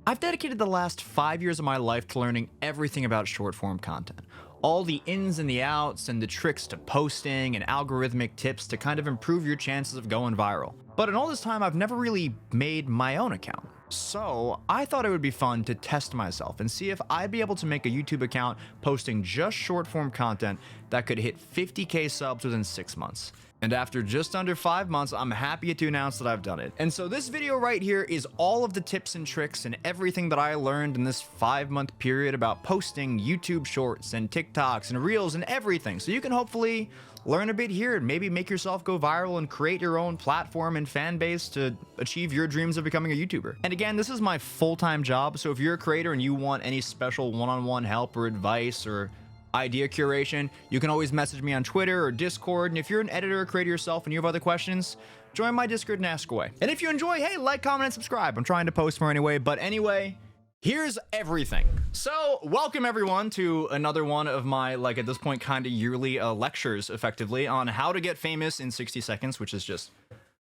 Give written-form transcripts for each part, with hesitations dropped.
I've dedicated the last 5 years of my life to learning everything about short form content. All the ins and the outs and the tricks to posting and algorithmic tips to kind of improve your chances of going viral. But in all this time, I've never really made my own account. So I thought it would be fun to test myself and see if I'd be able to make a YouTube account posting just short form content that could hit 50k subs within 6 months. And after just under 5 months, I'm happy to announce that I've done it. And so this video right here is all of the tips and tricks and everything that I learned in this 5-month period about posting YouTube shorts and TikToks and Reels and everything. So you can hopefully learn a bit here and maybe make yourself go viral and create your own platform and fan base to achieve your dreams of becoming a YouTuber. And again, this is my full-time job. So if you're a creator and you want any special one-on-one help or advice or idea curation, you can always message me on Twitter or Discord. And if you're an editor or creator yourself and you have other questions, join my Discord and ask away. And if you enjoy, hey, like, comment, and subscribe. I'm trying to post more anyway. But anyway, here's everything. So welcome everyone to another one of my, like at this point, kind of yearly lectures, effectively, on how to get famous in 60 seconds, which is just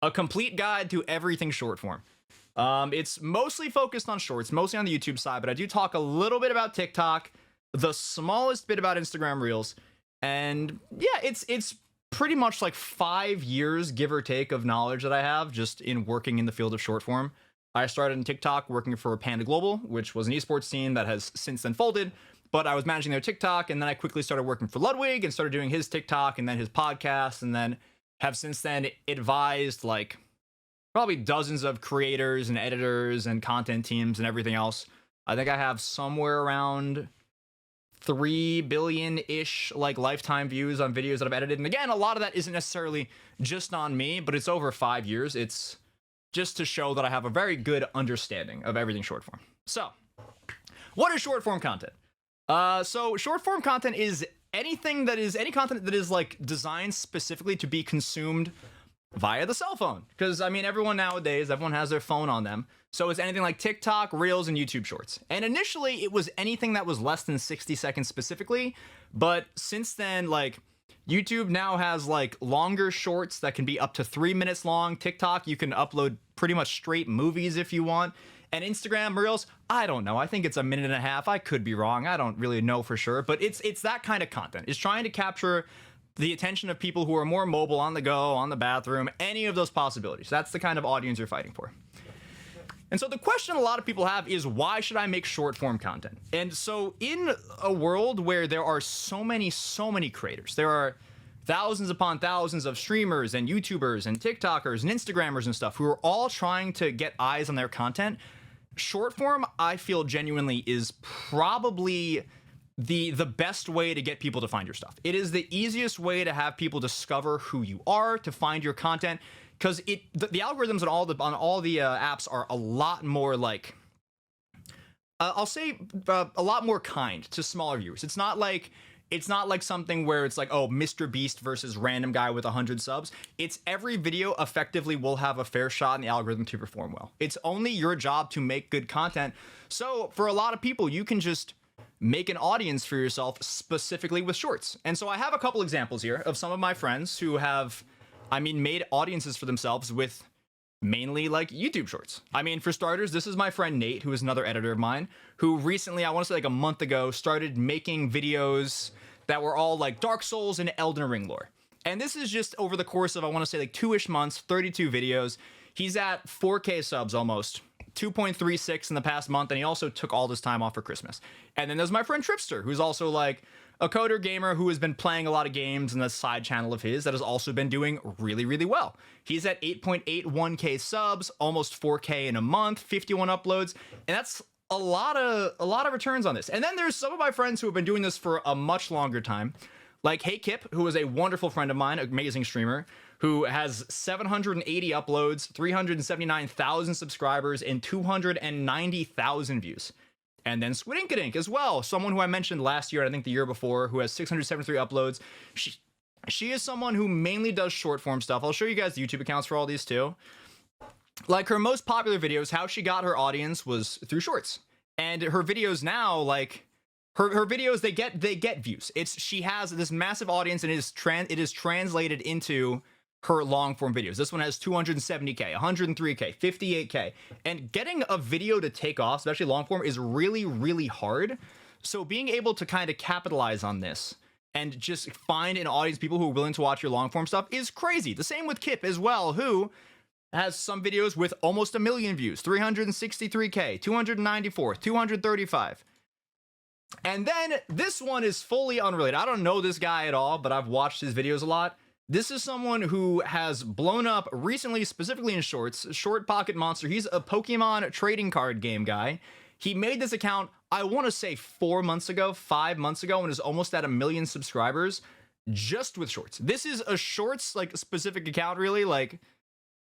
a complete guide to everything short form. It's mostly focused on shorts, mostly on the YouTube side, but I do talk a little bit about TikTok, the smallest bit about Instagram Reels, and yeah, it's pretty much like 5 years, give or take, of knowledge that I have just in working in the field of short form. I started in TikTok working for Panda Global, which was an esports team that has since then folded, but I was managing their TikTok, and then I quickly started working for Ludwig and started doing his TikTok and then his podcast, and then have since then advised like probably dozens of creators and editors and content teams and everything else. I think I have somewhere around 3 billion-ish like lifetime views on videos that I've edited. And again, a lot of that isn't necessarily just on me, but it's over 5 years. It's just to show that I have a very good understanding of everything short form. So what is short form content? So short form content is any content that is like designed specifically to be consumed via the cell phone. Because I mean, everyone has their phone on them. So it's anything like TikTok, Reels, and YouTube Shorts. And initially, it was anything that was less than 60 seconds specifically. But since then, like, YouTube now has like longer shorts that can be up to 3 minutes long. TikTok, you can upload pretty much straight movies if you want. And Instagram Reels, I don't know. I think it's 1.5 minutes. I could be wrong. I don't really know for sure. But it's that kind of content. It's trying to capture the attention of people who are more mobile, on the go, on the bathroom, any of those possibilities. That's the kind of audience you're fighting for. And so the question a lot of people have is, why should I make short form content? And so in a world where there are so many creators, there are thousands upon thousands of streamers and YouTubers and TikTokers and Instagrammers and stuff who are all trying to get eyes on their content, short form, I feel genuinely, is probably the best way to get people to find your stuff. It is the easiest way to have people discover who you are, to find your content, because the algorithms on all the apps are a lot more like, I'll say a lot more kind to smaller viewers. It's not like something where it's like, oh, Mr. Beast versus random guy with 100 subs. It's every video effectively will have a fair shot in the algorithm to perform well. It's only your job to make good content. So for a lot of people, you can just make an audience for yourself specifically with shorts. And so I have a couple examples here of some of my friends who have, made audiences for themselves with mainly like YouTube shorts. I mean, for starters, this is my friend Nate, who is another editor of mine, who recently, I want to say like a month ago, started making videos that were all like Dark Souls and Elden Ring lore. And this is just over the course of, I want to say like 2-ish months, 32 videos. He's at 4K subs almost, 2.36 in the past month, and he also took all this time off for Christmas. And then there's my friend Tripster, who's also like a coder gamer who has been playing a lot of games in the side channel of his that has also been doing really, really well. He's at 8.81k subs, almost 4k in a month, 51 uploads, and that's a lot of returns on this. And then there's some of my friends who have been doing this for a much longer time, like Hey Kip, who is a wonderful friend of mine, amazing streamer, who has 780 uploads, 379,000 subscribers, and 290,000 views. And then Squidinkadink as well, someone who I mentioned last year, and I think the year before, who has 673 uploads. She is someone who mainly does short form stuff. I'll show you guys the YouTube accounts for all these too. Like her most popular videos, how she got her audience was through shorts. And her videos now, like her videos, they get views. She has this massive audience, and it is translated into her long form videos. This one has 270K, 103K, 58K. And getting a video to take off, especially long form, is really, really hard. So being able to kind of capitalize on this and just find an audience, people who are willing to watch your long form stuff, is crazy. The same with Kip as well, who has some videos with almost 1 million views, 363K, 294, 235. And then this one is fully unrelated. I don't know this guy at all, but I've watched his videos a lot. This is someone who has blown up recently, specifically in shorts. Short Pocket Monster. He's a Pokemon trading card game guy. He made this account, I want to say 4 months ago, 5 months ago, and is almost at 1 million subscribers just with shorts. This is a shorts like specific account, really. Like,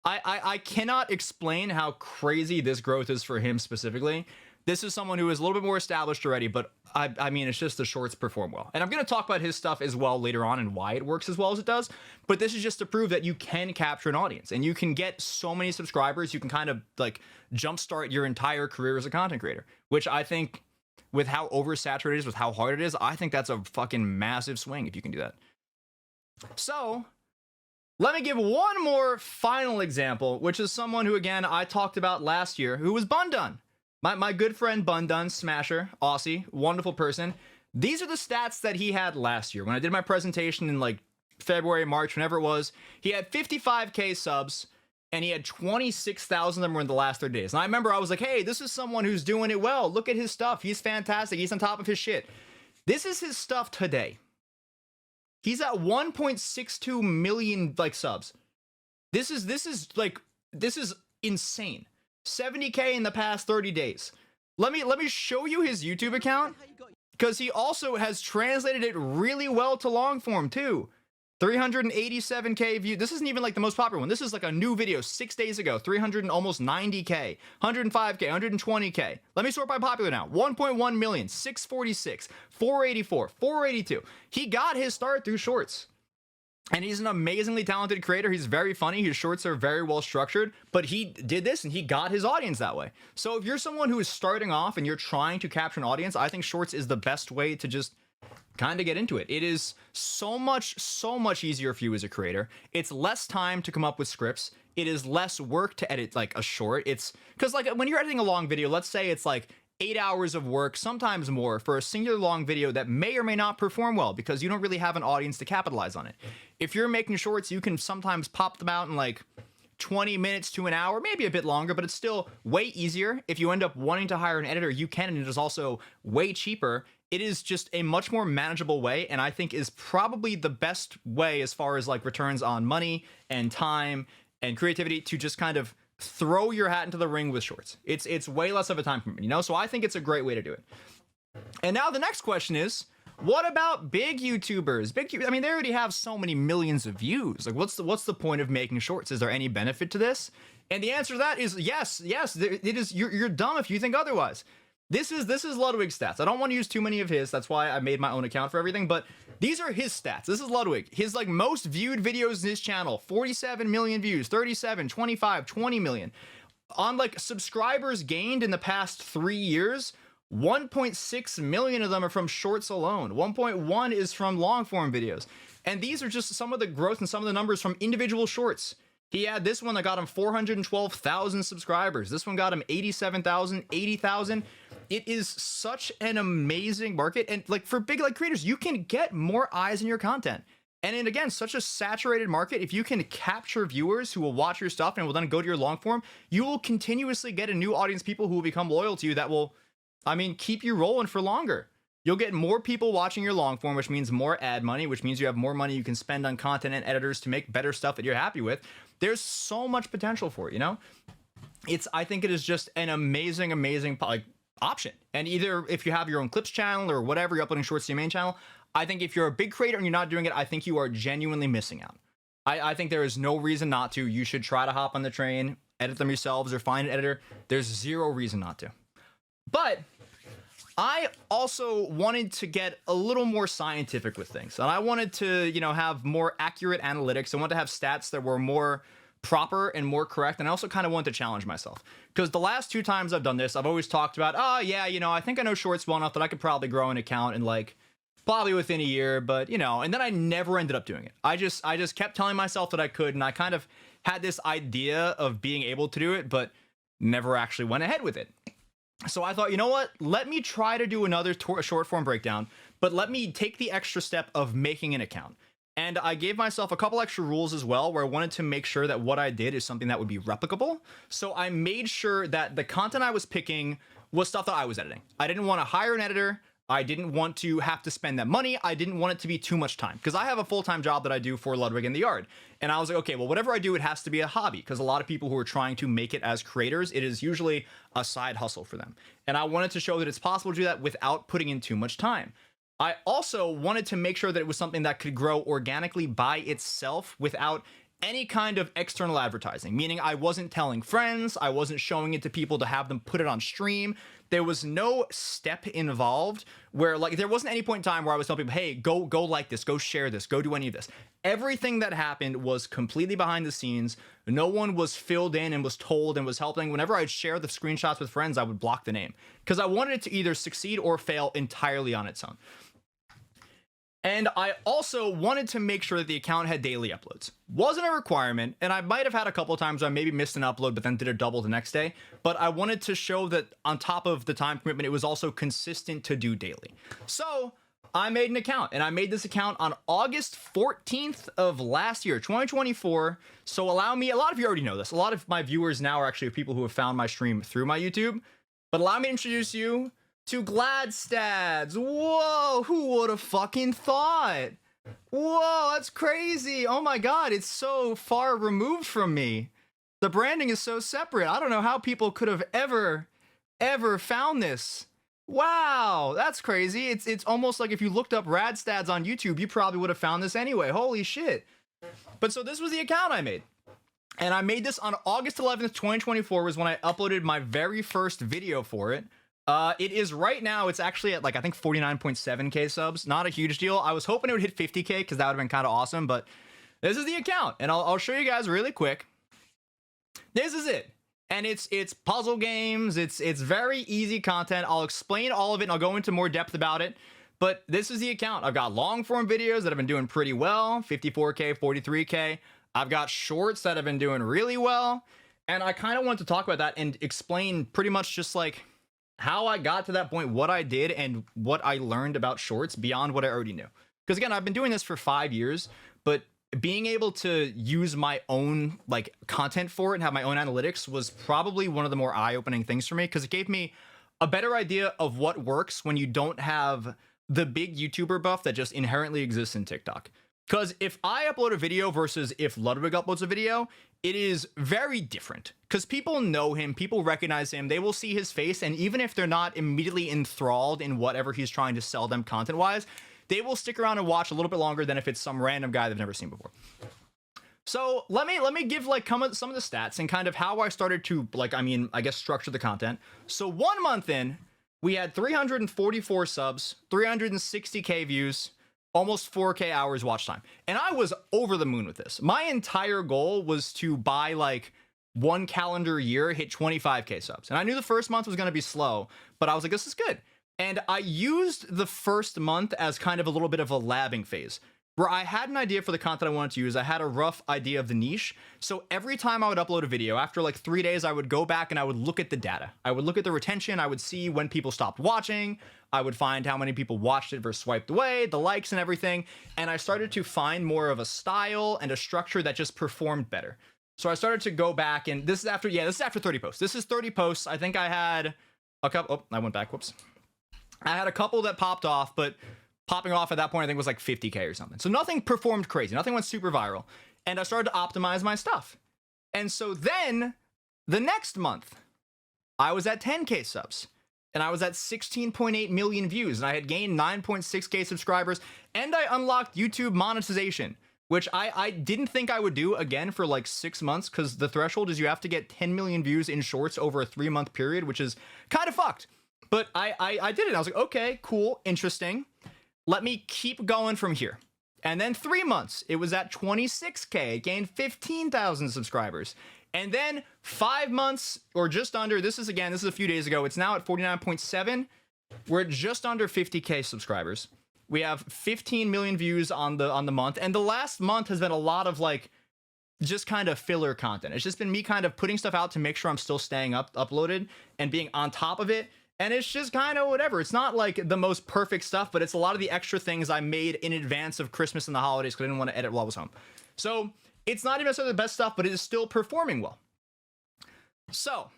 I cannot explain how crazy this growth is for him specifically. This is someone who is a little bit more established already, but I mean, it's just the shorts perform well. And I'm going to talk about his stuff as well later on and why it works as well as it does. But this is just to prove that you can capture an audience and you can get so many subscribers. You can kind of like jumpstart your entire career as a content creator, which I think with how oversaturated it is, with how hard it is, I think that's a fucking massive swing if you can do that. So let me give one more final example, which is someone who, again, I talked about last year, who was Bundun. My good friend Bundun, Smasher, Aussie, wonderful person. These are the stats that he had last year. When I did my presentation in like February, March, whenever it was, he had 55K subs, and he had 26,000 of them were in the last 30 days. And I remember I was like, hey, this is someone who's doing it well. Look at his stuff. He's fantastic. He's on top of his shit. This is his stuff today. He's at 1.62 million like subs. This is insane. 70K in the past 30 days. Let me show you his YouTube account, because he also has translated it really well to long form too. 387K view. This isn't even like the most popular one. This is like a new video 6 days ago. 300 and almost 90K, 105K, 120K. Let me sort by popular now. 1.1 million, 646, 484, 482. He got his start through shorts. And he's an amazingly talented creator. He's very funny. His shorts are very well structured, but he did this and he got his audience that way. So if you're someone who is starting off and you're trying to capture an audience, I think shorts is the best way to just kind of get into it. It is so much easier for you as a creator. It's less time to come up with scripts. It is less work to edit like a short. It's because like when you're editing a long video, let's say it's like 8 hours of work, sometimes more, for a singular long video that may or may not perform well because you don't really have an audience to capitalize on it. If you're making shorts, you can sometimes pop them out in like 20 minutes to an hour, maybe a bit longer, but it's still way easier. If you end up wanting to hire an editor, you can, and it is also way cheaper. It is just a much more manageable way, and I think is probably the best way as far as like returns on money and time and creativity to just kind of throw your hat into the ring with shorts. It's way less of a time commitment, you know? So I think it's a great way to do it. And now the next question is, what about big YouTubers? I mean, they already have so many millions of views. Like, what's the point of making shorts? Is there any benefit to this? And the answer to that is yes. It is. You're dumb if you think otherwise. This is Ludwig's stats. I don't want to use too many of his. That's why I made my own account for everything. But these are his stats. This is Ludwig. His like most viewed videos in his channel: 47 million views, 37, 25, 20 million. On like subscribers gained in the past 3 years, 1.6 million of them are from shorts alone. 1.1 is from long form videos. And these are just some of the growth and some of the numbers from individual shorts. He had this one that got him 412,000 subscribers. This one got him 87,000, 80,000. It is such an amazing market. And like for big like creators, you can get more eyes in your content. And in, again, such a saturated market, if you can capture viewers who will watch your stuff and will then go to your long form, you will continuously get a new audience, people who will become loyal to you that will, I mean, keep you rolling for longer. You'll get more people watching your long form, which means more ad money, which means you have more money you can spend on content and editors to make better stuff that you're happy with. There's so much potential for it, you know? I think it is just an amazing like option. And either if you have your own clips channel or whatever, you're uploading shorts to your main channel, I think if you're a big creator and you're not doing it, I think you are genuinely missing out. I think there is no reason not to. You should try to hop on the train, edit them yourselves, or find an editor. There's zero reason not to. But I also wanted to get a little more scientific with things. And I wanted to, you know, have more accurate analytics. I wanted to have stats that were more proper and more correct. And I also kind of wanted to challenge myself. Because the last 2 times I've done this, I've always talked about, oh, yeah, you know, I think I know shorts well enough that I could probably grow an account in like probably within a year, but you know, and then I never ended up doing it. I just kept telling myself that I could, and I kind of had this idea of being able to do it, but never actually went ahead with it. So I thought, you know what? Let me try to do another short form breakdown, but let me take the extra step of making an account. And I gave myself a couple extra rules as well, where I wanted to make sure that what I did is something that would be replicable. So I made sure that the content I was picking was stuff that I was editing. I didn't want to hire an editor. I didn't want to have to spend that money. I didn't want it to be too much time, because I have a full-time job that I do for Ludwig in the Yard. And I was like, okay, well, whatever I do, it has to be a hobby, because a lot of people who are trying to make it as creators, it is usually a side hustle for them. And I wanted to show that it's possible to do that without putting in too much time. I also wanted to make sure that it was something that could grow organically by itself without any kind of external advertising, meaning I wasn't telling friends, I wasn't showing it to people to have them put it on stream. There was no step involved where, like, there wasn't any point in time where I was telling people, hey, go like this, go share this, go do any of this. Everything that happened was completely behind the scenes. No one was filled in and was told and was helping. Whenever I'd share the screenshots with friends, I would block the name, because I wanted it to either succeed or fail entirely on its own. And I also wanted to make sure that the account had daily uploads. Wasn't a requirement, and I might have had a couple of times where I maybe missed an upload but then did a double the next day, but I wanted to show that on top of the time commitment, it was also consistent to do daily. So I made an account, and I made this account on August 14th of last year, 2024. So allow me, a lot of you already know this, a lot of my viewers now are actually people who have found my stream through my YouTube, but allow me to introduce you to Radstads. Whoa, who would have fucking thought? Whoa, that's crazy. Oh my god, it's so far removed from me. The branding is so separate. I don't know how people could have ever found this. Wow, that's crazy. It's almost like if you looked up Radstads on YouTube, you probably would have found this anyway. Holy shit. But so this was the account I made. And I made this on August 11th, 2024 was when I uploaded my very first video for it. It is right now, it's actually at like, I think 49.7k subs. Not a huge deal. I was hoping it would hit 50k because that would have been kind of awesome, but this is the account, and I'll show you guys really quick. This is it. And it's puzzle games. It's very easy content. I'll explain all of it and I'll go into more depth about it. But this is the account. I've got long form videos that have been doing pretty well, 54k, 43k. I've got shorts that have been doing really well. And I kind of wanted to talk about that and explain pretty much just like how I got to that point, what I did, and what I learned about shorts beyond what I already knew. Because again, I've been doing this for 5 years, but being able to use my own like content for it and have my own analytics was probably one of the more eye-opening things for me, because it gave me a better idea of what works when you don't have the big YouTuber buff that just inherently exists in TikTok. Because if I upload a video versus if Ludwig uploads a video, it is very different. Because people know him, people recognize him, they will see his face, and even if they're not immediately enthralled in whatever he's trying to sell them content-wise, they will stick around and watch a little bit longer than if it's some random guy they've never seen before. So let me give like some of the stats and kind of how I started to like, I guess structure the content. So 1 month in, we had 344 subs, 360k views, almost 4k hours watch time. And I was over the moon with this. My entire goal was to by like 1 calendar year hit 25k subs. And I knew the first month was going to be slow, but I was like, this is good. And I used the first month as kind of a little bit of a labbing phase, where I had an idea for the content I wanted to use. I had a rough idea of the niche. So every time I would upload a video, after like 3 days, I would go back and I would look at the data. I would look at the retention. I would see when people stopped watching. I would find how many people watched it versus swiped away, the likes and everything. And I started to find more of a style and a structure that just performed better. So I started to go back, and this is after 30 posts. This is 30 posts. I think I had a couple, oh, I went back, whoops. I had a couple that popped off, but popping off at that point, I think was like 50k or something. So nothing performed crazy. Nothing went super viral. And I started to optimize my stuff. And so then the next month, I was at 10k subs. And I was at 16.8 million views. And I had gained 9.6k subscribers. And I unlocked YouTube monetization, which I didn't think I would do again for like 6 months, because the threshold is you have to get 10 million views in shorts over a 3-month period, which is kind of fucked. But I did it. I was like, okay, cool, interesting. Let me keep going from here. And then 3 months, it was at 26k. It gained 15,000 subscribers. And then 5 months, or just under, this is a few days ago. It's now at 49.7. We're at just under 50k subscribers. We have 15 million views on the month, and the last month has been a lot of like just kind of filler content. It's just been me kind of putting stuff out to make sure I'm still staying uploaded and being on top of it. And it's just kind of whatever. It's not like the most perfect stuff, but it's a lot of the extra things I made in advance of Christmas and the holidays because I didn't want to edit while I was home. So it's not even necessarily the best stuff, but it is still performing well. So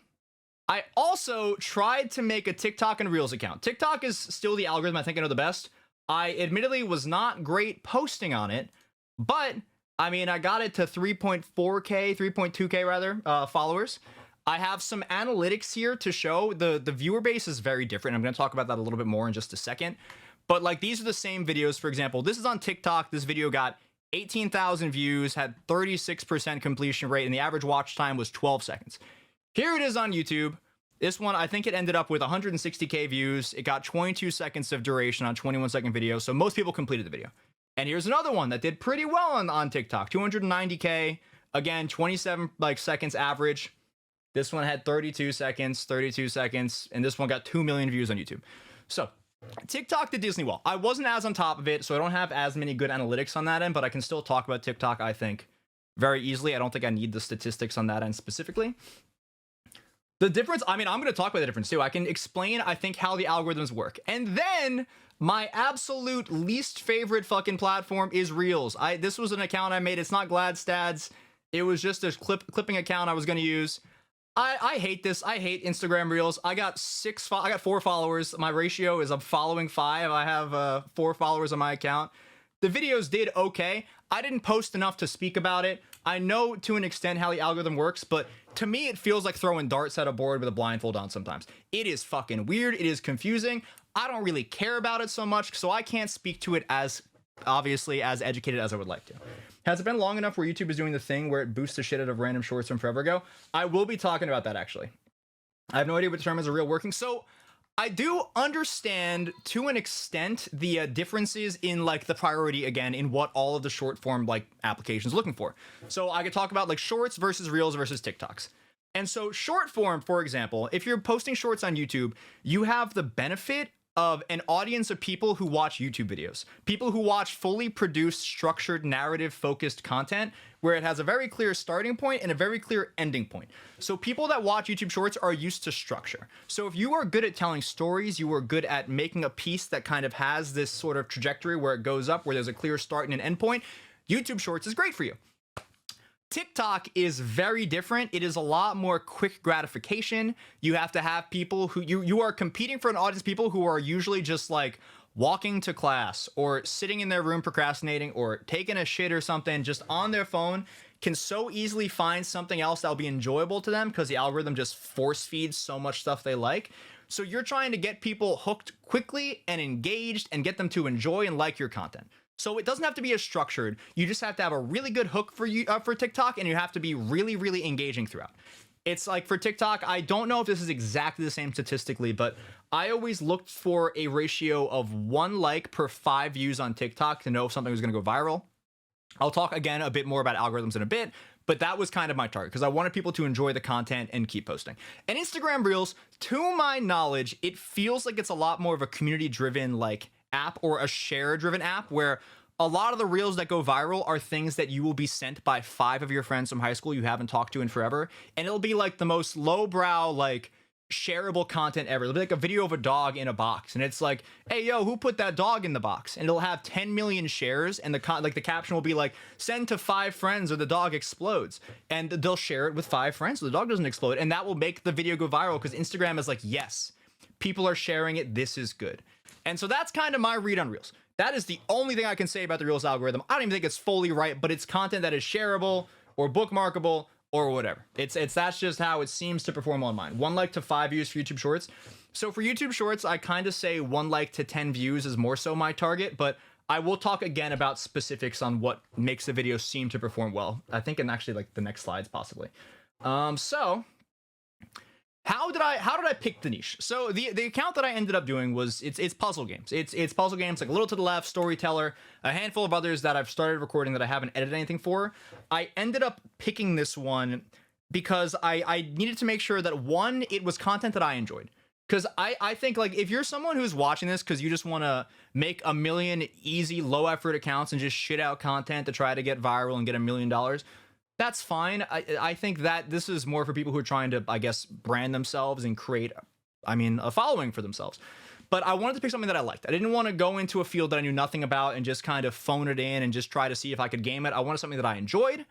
I also tried to make a TikTok and Reels account. TikTok is still the algorithm I think I know the best. I admittedly was not great posting on it, but I mean, I got it to 3.4K, 3.2K rather, followers. I have some analytics here to show the viewer base is very different. I'm going to talk about that a little bit more in just a second. But like these are the same videos. For example, this is on TikTok. This video got 18,000 views, had 36% completion rate, and the average watch time was 12 seconds. Here it is on YouTube. This one, I think it ended up with 160K views. It got 22 seconds of duration on 21-second video. So most people completed the video. And here's another one that did pretty well on TikTok. 290K, again, 27 seconds average. This one had 32 seconds, and this one got 2 million views on YouTube. So TikTok did decently well. I wasn't as on top of it, so I don't have as many good analytics on that end, but I can still talk about TikTok, I think, very easily. I don't think I need the statistics on that end specifically. The difference, I mean, I'm going to talk about the difference too. I can explain, I think, how the algorithms work. And then my absolute least favorite fucking platform is Reels. This was an account I made. It's not Radstads. It was just a clipping account I was going to use. I hate this. I hate Instagram Reels. I got 4 followers. My ratio is I'm following 5. I have 4 followers on my account. The videos did okay. I didn't post enough to speak about it. I know to an extent how the algorithm works, but to me, it feels like throwing darts at a board with a blindfold on sometimes. It is fucking weird. It is confusing. I don't really care about it so much, so I can't speak to it as, obviously, as educated as I would like to. Has it been long enough where YouTube is doing the thing where it boosts the shit out of random shorts from forever ago? I will be talking about that, actually. I have no idea what the term is real working. So I do understand to an extent the differences in like the priority again in what all of the short form like applications are looking for. So I could talk about like shorts versus reels versus TikToks. And so short form, for example, if you're posting shorts on YouTube, you have the benefit of an audience of people who watch YouTube videos, people who watch fully produced, structured, narrative-focused content where it has a very clear starting point and a very clear ending point. So people that watch YouTube Shorts are used to structure. So if you are good at telling stories, you are good at making a piece that kind of has this sort of trajectory where it goes up, where there's a clear start and an end point, YouTube Shorts is great for you. TikTok is very different. It is a lot more quick gratification. You have to have people who you are competing for an audience, people who are usually just like walking to class or sitting in their room procrastinating or taking a shit or something just on their phone, can so easily find something else that'll be enjoyable to them because the algorithm just force feeds so much stuff they like. So you're trying to get people hooked quickly and engaged and get them to enjoy and like your content. So it doesn't have to be as structured. You just have to have a really good hook for for TikTok, and you have to be really, really engaging throughout. It's like for TikTok, I don't know if this is exactly the same statistically, but I always looked for a ratio of 1 like per 5 views on TikTok to know if something was going to go viral. I'll talk again a bit more about algorithms in a bit, but that was kind of my target because I wanted people to enjoy the content and keep posting. And Instagram Reels, to my knowledge, it feels like it's a lot more of a community-driven like app or a share-driven app where a lot of the reels that go viral are things that you will be sent by 5 of your friends from high school you haven't talked to in forever, and it'll be like the most lowbrow like shareable content ever. It'll be like a video of a dog in a box, and it's like, hey yo, who put that dog in the box? And it'll have 10 million shares, and the caption will be like, send to 5 friends or the dog explodes, and they'll share it with 5 friends so the dog doesn't explode, and that will make the video go viral because Instagram is like, yes, people are sharing it, this is good. And so that's kind of my read on Reels. That is the only thing I can say about the Reels algorithm. I don't even think it's fully right, but it's content that is shareable or bookmarkable or whatever. That's just how it seems to perform on mine. 1 like to 5 views for YouTube Shorts. So for YouTube Shorts, I kind of say 1 like to 10 views is more so my target, but I will talk again about specifics on what makes the video seem to perform well. I think in actually like the next slides possibly. So how did I pick the niche? So the account that I ended up doing was it's puzzle games. It's puzzle games like A Little to the Left, Storyteller, a handful of others that I've started recording that I haven't edited anything for. I ended up picking this one because I needed to make sure that 1, it was content that I enjoyed. Because I think like if you're someone who's watching this because you just want to make a million easy low effort accounts and just shit out content to try to get viral and get $1 million, that's fine. I think that this is more for people who are trying to, I guess, brand themselves and create, I mean, a following for themselves. But I wanted to pick something that I liked. I didn't want to go into a field that I knew nothing about and just kind of phone it in and just try to see if I could game it. I wanted something that I enjoyed.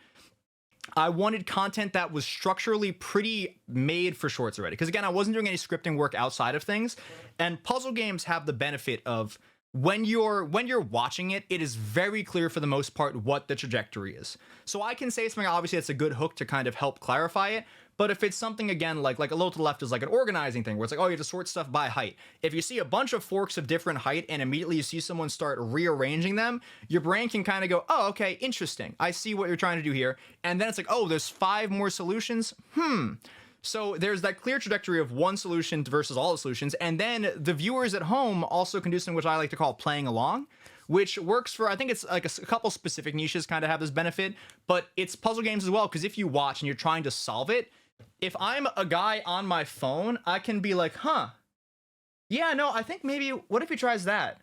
I wanted content that was structurally pretty made for shorts already. Because again, I wasn't doing any scripting work outside of things. And puzzle games have the benefit of when you're watching it, it is very clear for the most part what the trajectory is. So I can say something, obviously that's a good hook to kind of help clarify it. But if it's something, again, like a little to the left is like an organizing thing where it's like, oh, you have to sort stuff by height. If you see a bunch of forks of different height and immediately you see someone start rearranging them, your brain can kind of go, oh, okay, interesting. I see what you're trying to do here. And then it's like, oh, there's 5 more solutions. So there's that clear trajectory of one solution versus all the solutions. And then the viewers at home also can do something which I like to call playing along, which works for, I think it's like a couple specific niches kind of have this benefit, but it's puzzle games as well. Because if you watch and you're trying to solve it, if I'm a guy on my phone, I can be like, yeah, no, I think maybe, what if he tries that?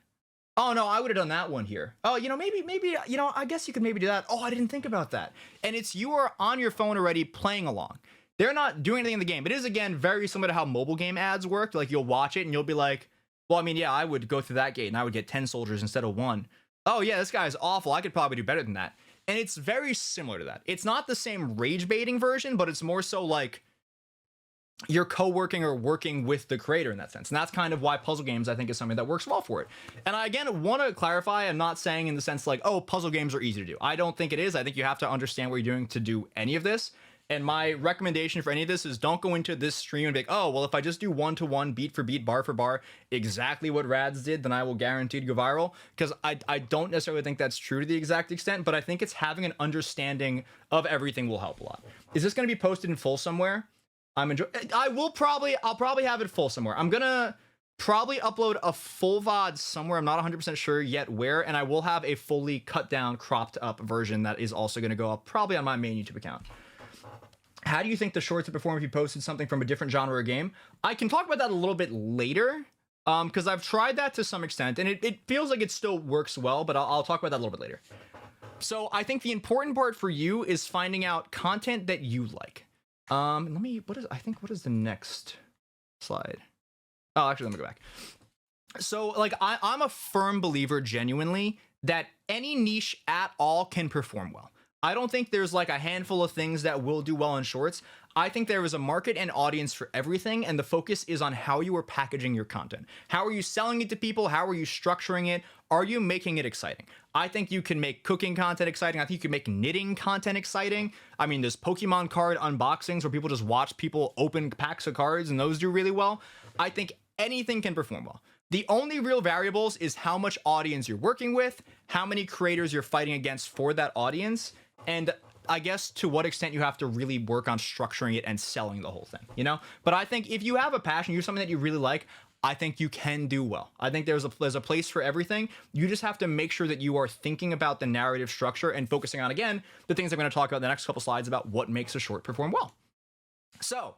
Oh, no, I would have done that one here. Oh, maybe, I guess you could maybe do that. Oh, I didn't think about that. And it's, you are on your phone already playing along. They're not doing anything in the game. It is, again, very similar to how mobile game ads work. Like, you'll watch it and you'll be like, well, I mean, yeah, I would go through that gate and I would get 10 soldiers instead of 1. Oh, yeah, this guy's awful. I could probably do better than that. And it's very similar to that. It's not the same rage baiting version, but it's more so like you're co-working or working with the creator in that sense. And that's kind of why puzzle games, I think, is something that works well for it. And I, again, want to clarify, I'm not saying in the sense like, oh, puzzle games are easy to do. I don't think it is. I think you have to understand what you're doing to do any of this. And my recommendation for any of this is don't go into this stream and be like, oh, well, if I just do one-to-one, beat for beat, bar for bar, exactly what Rads did, then I will guarantee to go viral. Because I don't necessarily think that's true to the exact extent, but I think it's having an understanding of everything will help a lot. Is this going to be posted in full somewhere? I'll probably have it full somewhere. I'm going to probably upload a full VOD somewhere. I'm not 100% sure yet where, and I will have a fully cut down, cropped up version that is also going to go up probably on my main YouTube account. How do you think the shorts would perform if you posted something from a different genre or game? I can talk about that a little bit later, because I've tried that to some extent, and it feels like it still works well, but I'll talk about that a little bit later. So I think the important part for you is finding out content that you like. What is the next slide? Oh, actually, let me go back. So, like, I'm a firm believer, genuinely, that any niche at all can perform well. I don't think there's like a handful of things that will do well in shorts. I think there is a market and audience for everything, and the focus is on how you are packaging your content. How are you selling it to people? How are you structuring it? Are you making it exciting? I think you can make cooking content exciting. I think you can make knitting content exciting. I mean, there's Pokemon card unboxings where people just watch people open packs of cards, and those do really well. I think anything can perform well. The only real variables is how much audience you're working with, how many creators you're fighting against for that audience, and I guess to what extent you have to really work on structuring it and selling the whole thing, you know? But I think if you have a passion, you're something that you really like, I think you can do well. I think there's a place for everything. You just have to make sure that you are thinking about the narrative structure and focusing on, again, the things I'm going to talk about in the next couple slides about what makes a short perform well. So,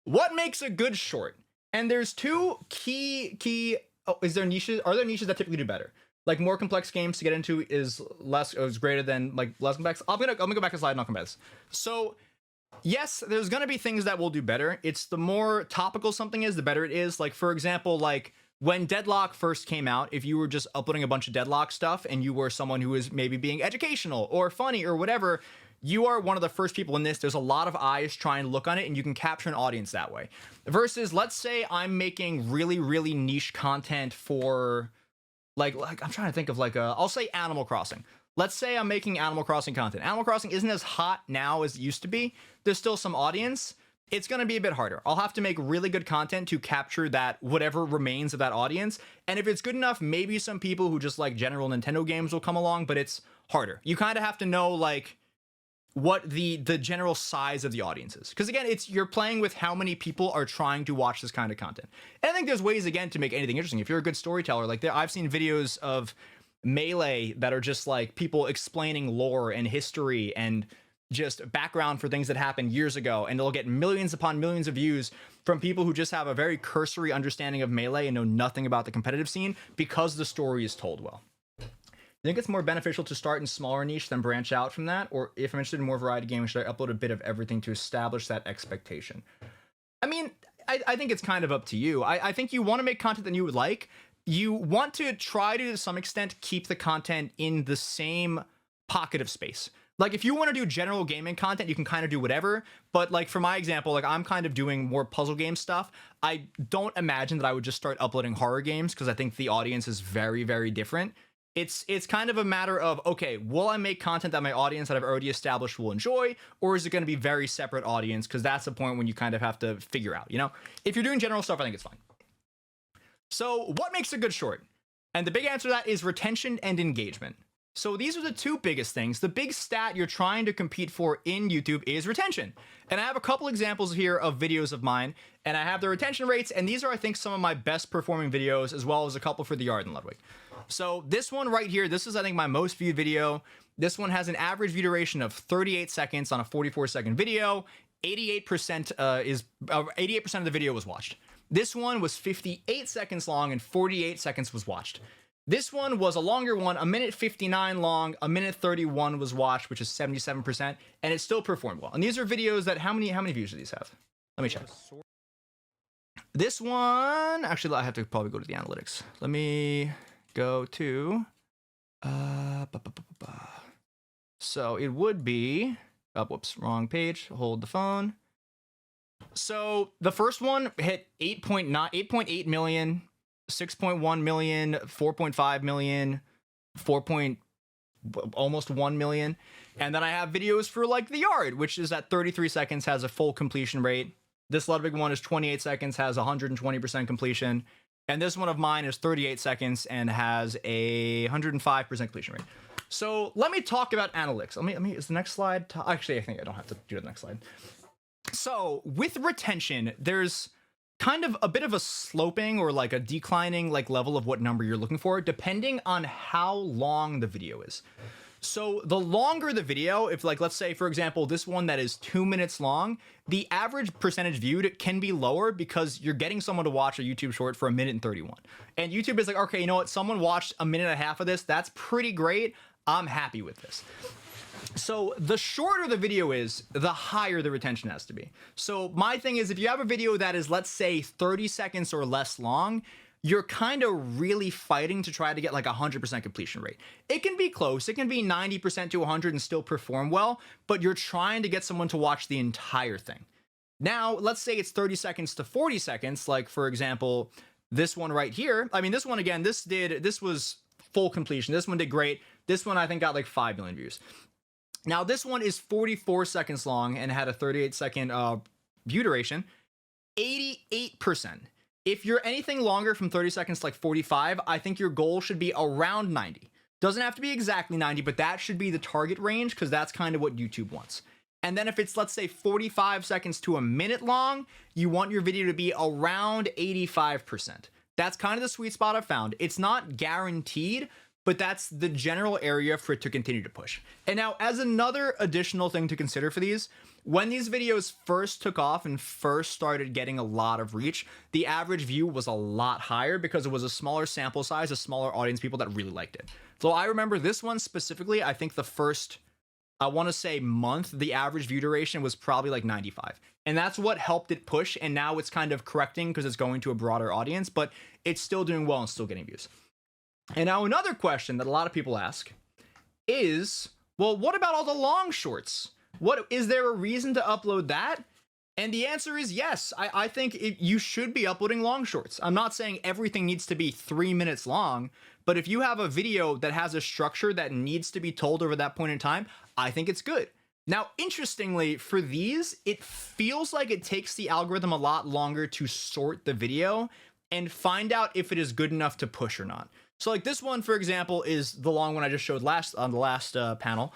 what makes a good short? And there's two key are there niches that typically do better? Like, more complex games to get into is greater than like less complex. I'm gonna go back a slide and I'll come back to this. So yes, there's gonna be things that will do better. It's the more topical something is, the better it is. Like, for example, like when Deadlock first came out, if you were just uploading a bunch of Deadlock stuff and you were someone who is maybe being educational or funny or whatever, you are one of the first people in this. There's a lot of eyes trying to look on it, and you can capture an audience that way. Versus, let's say I'm making really, really niche content for like I'm trying to think of I'll say Animal Crossing. Let's say I'm making Animal Crossing content. Animal Crossing isn't as hot now as it used to be. There's still some audience. It's going to be a bit harder. I'll have to make really good content to capture that whatever remains of that audience. And if it's good enough, maybe some people who just like general Nintendo games will come along, but it's harder. You kind of have to know like what the general size of the audience is. Because again, you're playing with how many people are trying to watch this kind of content. And I think there's ways, again, to make anything interesting. If you're a good storyteller, like I've seen videos of Melee that are just like people explaining lore and history and just background for things that happened years ago, and it'll get millions upon millions of views from people who just have a very cursory understanding of Melee and know nothing about the competitive scene because the story is told well. I think it's more beneficial to start in smaller niche than branch out from that, or if I'm interested in more variety gaming, should I upload a bit of everything to establish that expectation? I mean, I think it's kind of up to you. I think you want to make content that you would like. You want to try to some extent keep the content in the same pocket of space. Like if you want to do general gaming content, you can kind of do whatever. But like for my example, like I'm kind of doing more puzzle game stuff. I don't imagine that I would just start uploading horror games because I think the audience is very, very different. It's kind of a matter of, okay, will I make content that my audience that I've already established will enjoy, or is it going to be very separate audience? Because that's the point when you kind of have to figure out, you know? If you're doing general stuff, I think it's fine. So what makes a good short? And the big answer to that is retention and engagement. So these are the two biggest things. The big stat you're trying to compete for in YouTube is retention. And I have a couple examples here of videos of mine, and I have the retention rates, and these are, I think, some of my best performing videos, as well as a couple for the Yard in Ludwig. So this one right here, this is, I think, my most viewed video. This one has an average view duration of 38 seconds on a 44-second video. 88% of the video was watched. This one was 58 seconds long and 48 seconds was watched. This one was a longer one, 1:59 long, 1:31 was watched, which is 77%, and it still performed well. And these are videos that, how many views do these have? Let me check. This one, actually, I have to probably go to the analytics. Let me go to, so it would be, oh, whoops, wrong page, hold the phone. So the first one hit 8.8 million, 6.1 million, 4.5 million, almost 1 million. And then I have videos for like the Yard, which is at 33 seconds, has a full completion rate. This Ludwig one is 28 seconds, has 120% completion. And this one of mine is 38 seconds and has a 105% completion rate. So let me talk about analytics. Let me, is the next slide? Actually, I think I don't have to do the next slide. So with retention, there's kind of a bit of a sloping or like a declining like level of what number you're looking for, depending on how long the video is. So the longer the video, if like, let's say, for example, this one that is 2 minutes long, the average percentage viewed can be lower because you're getting someone to watch a YouTube short for 1:31. And YouTube is like, okay, you know what? Someone watched 1.5 minutes of this. That's pretty great. I'm happy with this. So the shorter the video is, the higher the retention has to be. So my thing is, if you have a video that is, let's say, 30 seconds or less long, you're kind of really fighting to try to get like 100% completion rate. It can be close. It can be 90% to 100 and still perform well, but you're trying to get someone to watch the entire thing. Now, let's say it's 30 seconds to 40 seconds. Like, for example, this one right here. I mean, this one, again, this was full completion. This one did great. This one, I think, got like 5 million views. Now, this one is 44 seconds long and had a 38-second view duration. 88%. If you're anything longer from 30 seconds to like 45, I think your goal should be around 90. Doesn't have to be exactly 90, but that should be the target range because that's kind of what YouTube wants. And then if it's, let's say, 45 seconds to a minute long, you want your video to be around 85%. That's kind of the sweet spot I've found. It's not guaranteed, but that's the general area for it to continue to push. And now, as another additional thing to consider for these, when these videos first took off and first started getting a lot of reach, the average view was a lot higher because it was a smaller sample size, a smaller audience, people that really liked it. So I remember this one specifically, I think the first, I want to say month, the average view duration was probably like 95. And that's what helped it push. And now it's kind of correcting because it's going to a broader audience, but it's still doing well and still getting views. And now another question that a lot of people ask is, well, what about all the long shorts? What is there a reason to upload that? And the answer is yes. I think you should be uploading long shorts. I'm not saying everything needs to be 3 minutes long, but if you have a video that has a structure that needs to be told over that point in time, I think it's good. Now, interestingly, for these, it feels like it takes the algorithm a lot longer to sort the video and find out if it is good enough to push or not. So like this one, for example, is the long one I just showed on the last panel.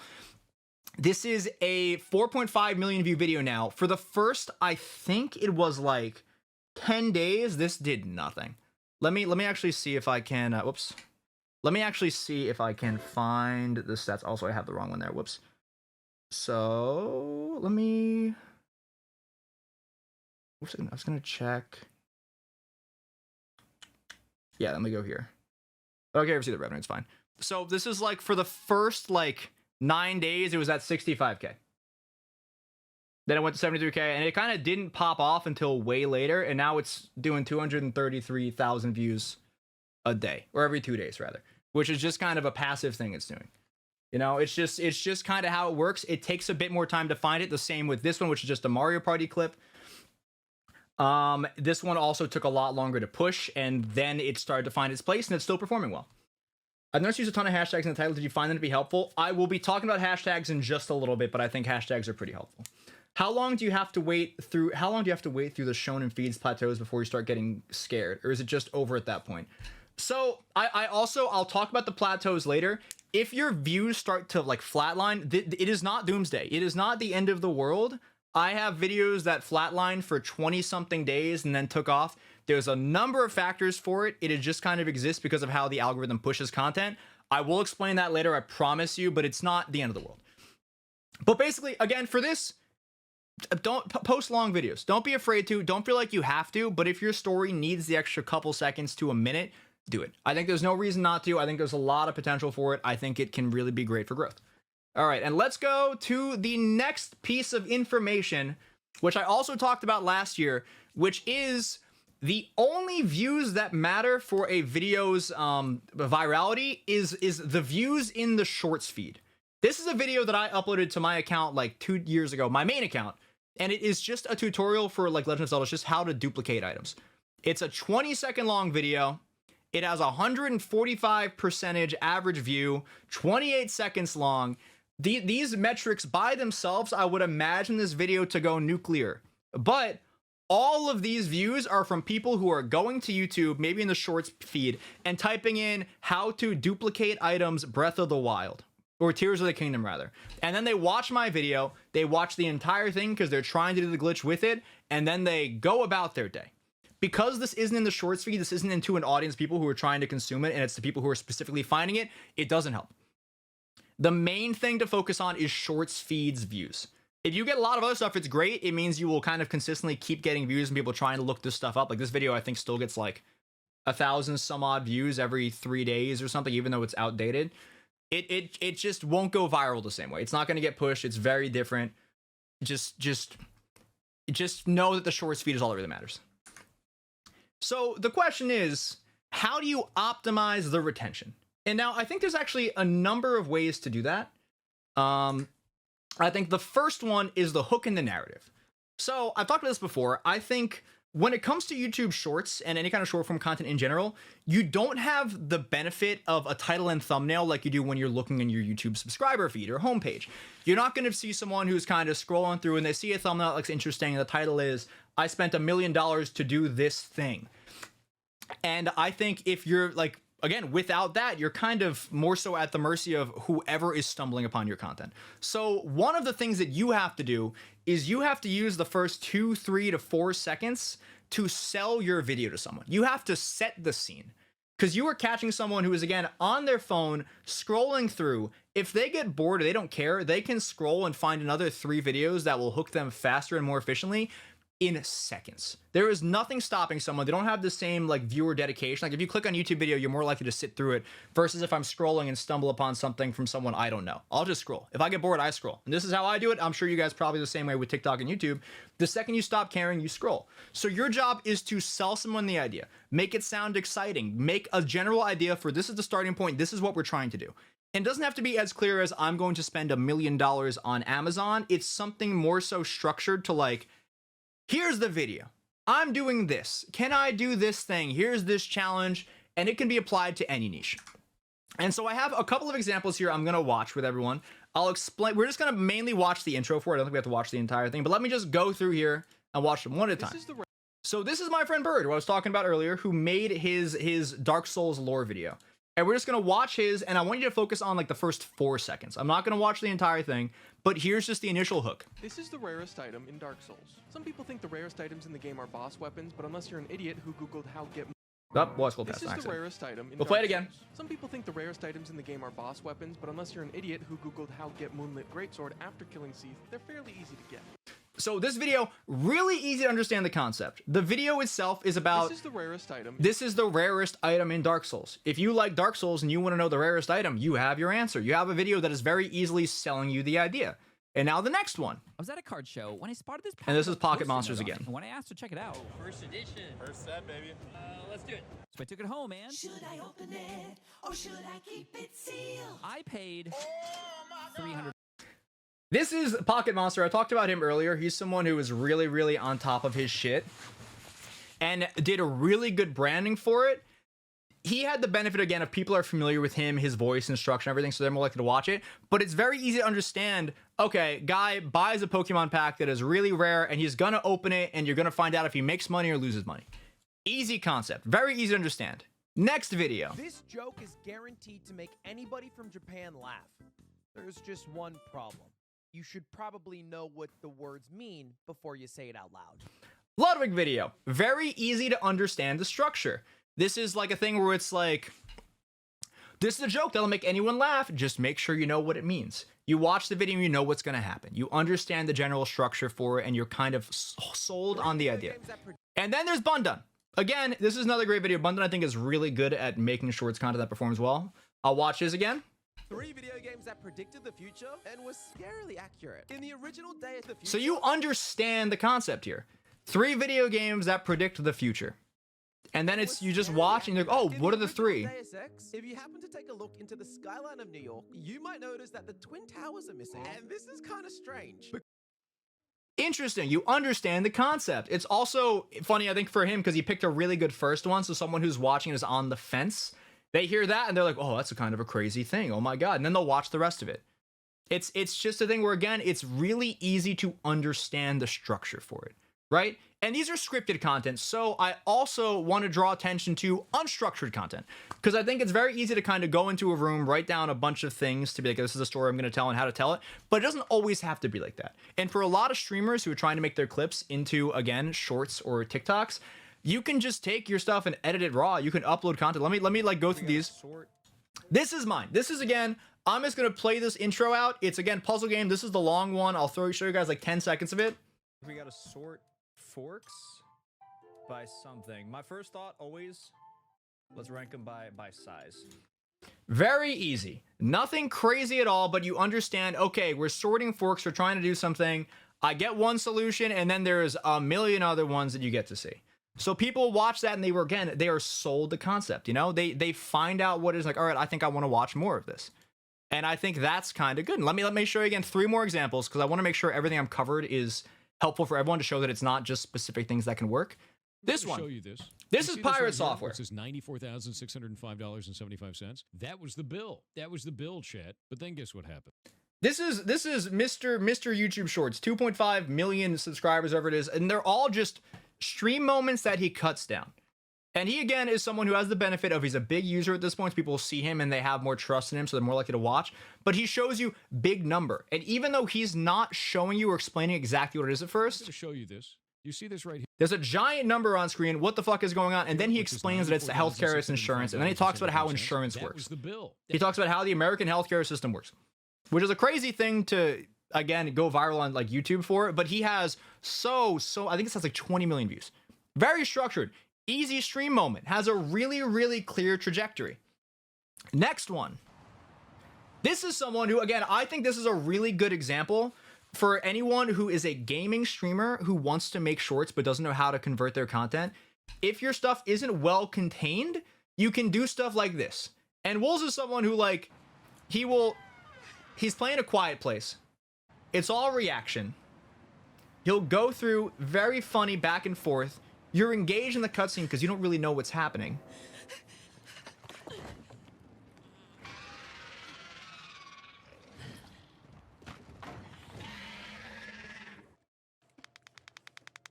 This is a 4.5 million view video now. For the first, I think it was like 10 days, this did nothing. Let me actually see if I can, whoops. Let me actually see if I can find the stats. Also, I have the wrong one there, whoops. So let me. I was gonna check. Yeah, let me go here. Okay, ever see the revenue? It's fine. So this is like for the first like 9 days, it was at 65K. Then it went to 73K, and it kind of didn't pop off until way later, and now it's doing 233,000 views a day, or every 2 days rather, which is just kind of a passive thing it's doing. You know, it's just kind of how it works. It takes a bit more time to find it. The same with this one, which is just a Mario Party clip. This one also took a lot longer to push, and then it started to find its place, and it's still performing well. I've noticed you use a ton of hashtags in the title. Did you find them to be helpful? I will be talking about hashtags in just a little bit, but I think hashtags are pretty helpful. How long do you have to wait through the shonen feeds plateaus before you start getting scared, or is it just over at that point? So I'll talk about the plateaus later. If your views start to like flatline, it is not doomsday. It is not the end of the world. I have videos that flatlined for 20 something days and then took off. There's a number of factors for it. It just kind of exists because of how the algorithm pushes content. I will explain that later, I promise you, but it's not the end of the world. But basically, again, for this, don't post long videos. Don't be afraid to. Don't feel like you have to, but if your story needs the extra couple seconds to a minute, do it. I think there's no reason not to. I think there's a lot of potential for it. I think it can really be great for growth. All right, and let's go to the next piece of information, which I also talked about last year, which is the only views that matter for a video's virality is the views in the shorts feed. This is a video that I uploaded to my account like 2 years ago, my main account, and it is just a tutorial for like Legend of Zelda, just how to duplicate items. It's a 20-second long video. It has 145% average view, 28 seconds long. These metrics by themselves, I would imagine this video to go nuclear. But all of these views are from people who are going to YouTube, maybe in the shorts feed, and typing in how to duplicate items Breath of the Wild. Or Tears of the Kingdom, rather. And then they watch my video, they watch the entire thing because they're trying to do the glitch with it, and then they go about their day. Because this isn't in the shorts feed, this isn't into an audience of people who are trying to consume it, and it's the people who are specifically finding it, it doesn't help. The main thing to focus on is shorts feeds views. If you get a lot of other stuff, it's great. It means you will kind of consistently keep getting views and people trying to look this stuff up. Like this video, I think still gets like 1,000 some odd views every 3 days or something, even though it's outdated. It just won't go viral the same way. It's not going to get pushed. It's very different. Just know that the shorts feed is all that really matters. So the question is, how do you optimize the retention? And now I think there's actually a number of ways to do that. I think the first one is the hook in the narrative. So I've talked about this before. I think when it comes to YouTube Shorts and any kind of short form content in general, you don't have the benefit of a title and thumbnail like you do when you're looking in your YouTube subscriber feed or homepage. You're not going to see someone who's kind of scrolling through and they see a thumbnail that looks interesting and the title is, I spent $1 million to do this thing. And I think if you're like, again, without that, you're kind of more so at the mercy of whoever is stumbling upon your content. So one of the things that you have to do is you have to use the first 2, 3 to 4 seconds to sell your video to someone. You have to set the scene. Because you are catching someone who is, again, on their phone, scrolling through. If they get bored or they don't care, they can scroll and find another 3 videos that will hook them faster and more efficiently in seconds. There is nothing stopping someone. They don't have the same like viewer dedication. Like if you click on YouTube video, you're more likely to sit through it versus if I'm scrolling and stumble upon something from someone I don't know. I'll just scroll. If I get bored, I scroll. And this is how I do it. I'm sure you guys probably the same way with TikTok and YouTube. The second you stop caring, you scroll. So your job is to sell someone the idea. Make it sound exciting. Make a general idea for this is the starting point. This is what we're trying to do. And it doesn't have to be as clear as I'm going to spend $1 million on Amazon. It's something more so structured to like, here's the video. I'm doing this. Can I do this thing? Here's this challenge. And it can be applied to any niche. And so I have a couple of examples here I'm going to watch with everyone. I'll explain. We're just going to mainly watch the intro for it. I don't think we have to watch the entire thing. But let me just go through here and watch them one at a time. So this is my friend Bird, who I was talking about earlier, who made his Dark Souls lore video. And we're just going to watch his, and I want you to focus on like the first 4 seconds. I'm not going to watch the entire thing, but here's just the initial hook. This is the rarest item in Dark Souls. Some people think the rarest items in the game are boss weapons, but unless you're an idiot who googled how get Oh, well, it's This is the rarest item in We'll play it Dark again. Souls. Some people think the rarest items in the game are boss weapons, but unless you're an idiot who googled how to get Moonlit Greatsword after killing Seath, they're fairly easy to get. So this video, really easy to understand the concept. The video itself is about... This is the rarest item. This is the rarest item in Dark Souls. If you like Dark Souls and you want to know the rarest item, you have your answer. You have a video that is very easily selling you the idea. And now the next one. I was at a card show when I spotted this. And this is Pocket Post-it Monsters note on again. it, and when I asked to check it out, First edition. First set, baby. Let's do it. so I took it home, man. Should I open it or should I keep it sealed? I paid 300. This is Pocket Monster. I talked about him earlier. He's someone who is really, really on top of his shit and did a really good branding for it. He had the benefit, again, of people are familiar with him, his voice and structure and everything, so they're more likely to watch it. But it's very easy to understand, okay, guy buys a Pokemon pack that is really rare, and he's gonna open it, and you're gonna find out if he makes money or loses money. Easy concept. Very easy to understand. Next video. This joke is guaranteed to make anybody from Japan laugh. There's just one problem. You should probably know what the words mean before you say it out loud. Ludwig video. Very easy to understand the structure. This is like a thing where it's like, this is a joke that'll make anyone laugh. Just make sure you know what it means. You watch the video and you know what's going to happen. You understand the general structure for it and you're kind of sold on the idea. And then there's Bundan. Again, this is another great video. Bundan, I think, is really good at making shorts content that performs well. I'll watch his again. 3 video games that predicted the future and was scarily accurate. In the original Day of the Future... So you understand the concept here. 3 video games that predict the future. And then it's, you just watch and you're like, oh, what are the 3? Deus Ex, if you happen to take a look into the skyline of New York, you might notice that the Twin Towers are missing. And this is kind of strange. Interesting. You understand the concept. It's also funny, I think, for him, because he picked a really good first one. So someone who's watching is on the fence. They hear that and they're like, oh, that's a kind of a crazy thing. Oh my God. And then they'll watch the rest of it. It's just a thing where, again, it's really easy to understand the structure for it, right? And these are scripted content. So I also want to draw attention to unstructured content, because I think it's very easy to kind of go into a room, write down a bunch of things to be like, this is a story I'm going to tell and how to tell it. But it doesn't always have to be like that. And for a lot of streamers who are trying to make their clips into, again, shorts or TikToks, you can just take your stuff and edit it raw. You can upload content. Let me like go through these. This is mine. This is, again, I'm just going to play this intro out. It's, again, puzzle game. This is the long one. I'll show you guys like 10 seconds of it. We got to sort forks by something. My first thought always, let's rank them by size. Very easy. Nothing crazy at all, but you understand, okay, we're sorting forks. We're trying to do something. I get one solution, and then there's a million other ones that you get to see. So people watch that and they are sold the concept, you know? They find out what is like, all right, I think I want to watch more of this. And I think that's kind of good. And let me show you again 3 more examples, because I want to make sure everything I'm covered is helpful for everyone, to show that it's not just specific things that can work. This one. Show you this. This is pirate software. This is $94,605.75. That was the bill. That was the bill, chat. But then guess what happened? This is Mr. YouTube Shorts, 2.5 million subscribers, whatever it is, and they're all just stream moments that he cuts down. And he, again, is someone who has the benefit of, he's a big user at this point. People see him and they have more trust in him, so they're more likely to watch. But he shows you big number. And even though he's not showing you or explaining exactly what it is at first, To show you this. You see this right here? there's a giant number on screen. What the fuck is going on? And then he explains that it's the healthcare, it's insurance. And then he talks about how insurance That works. was the bill. He talks about how the American healthcare system works, which is a crazy thing to, again, go viral on like YouTube for it. But he has I think this has like 20 million views. Very structured, easy stream moment, has a really, really clear trajectory. Next one. This is someone who, again, I think this is a really good example for anyone who is a gaming streamer who wants to make shorts but doesn't know how to convert their content. If your stuff isn't well contained, you can do stuff like this. And Wolves is someone who, like, he's playing A Quiet Place. It's all reaction. He'll go through very funny back and forth. You're engaged in the cutscene because you don't really know what's happening.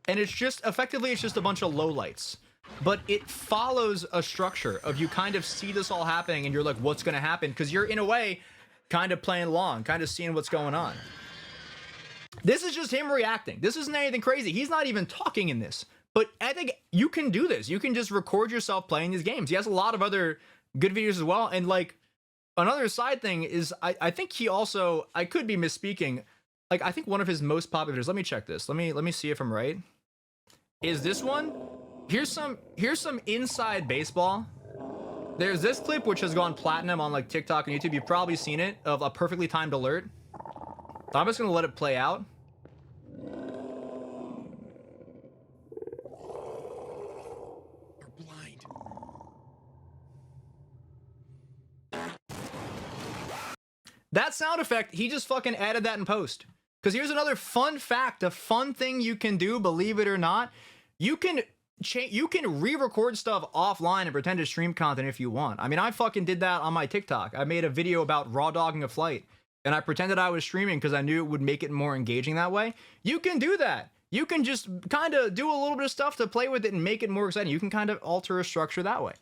And it's just, effectively, it's just a bunch of lowlights. But it follows a structure of, you kind of see this all happening and you're like, what's going to happen? Because you're, in a way, kind of playing along, kind of seeing what's going on. This is just him reacting. This isn't anything crazy. He's not even talking in this. But I think you can do this. You can just record yourself playing these games. He has a lot of other good videos as well. And like another side thing is I think he also, I could be misspeaking. Like I think one of his most popular videos, let me check this. Let me see if I'm right. Is this one? Here's some inside baseball. There's this clip which has gone platinum on like TikTok and YouTube. You've probably seen it, of a perfectly timed alert. So I'm just gonna let it play out. You're blind. That sound effect, he just fucking added that in post. Because here's another fun fact, a fun thing you can do, believe it or not. You can re-record stuff offline and pretend to stream content if you want. I mean, I fucking did that on my TikTok. I made a video about raw dogging a flight, and I pretended I was streaming because I knew it would make it more engaging that way. You can do that. You can just kind of do a little bit of stuff to play with it and make it more exciting. You can kind of alter a structure that way.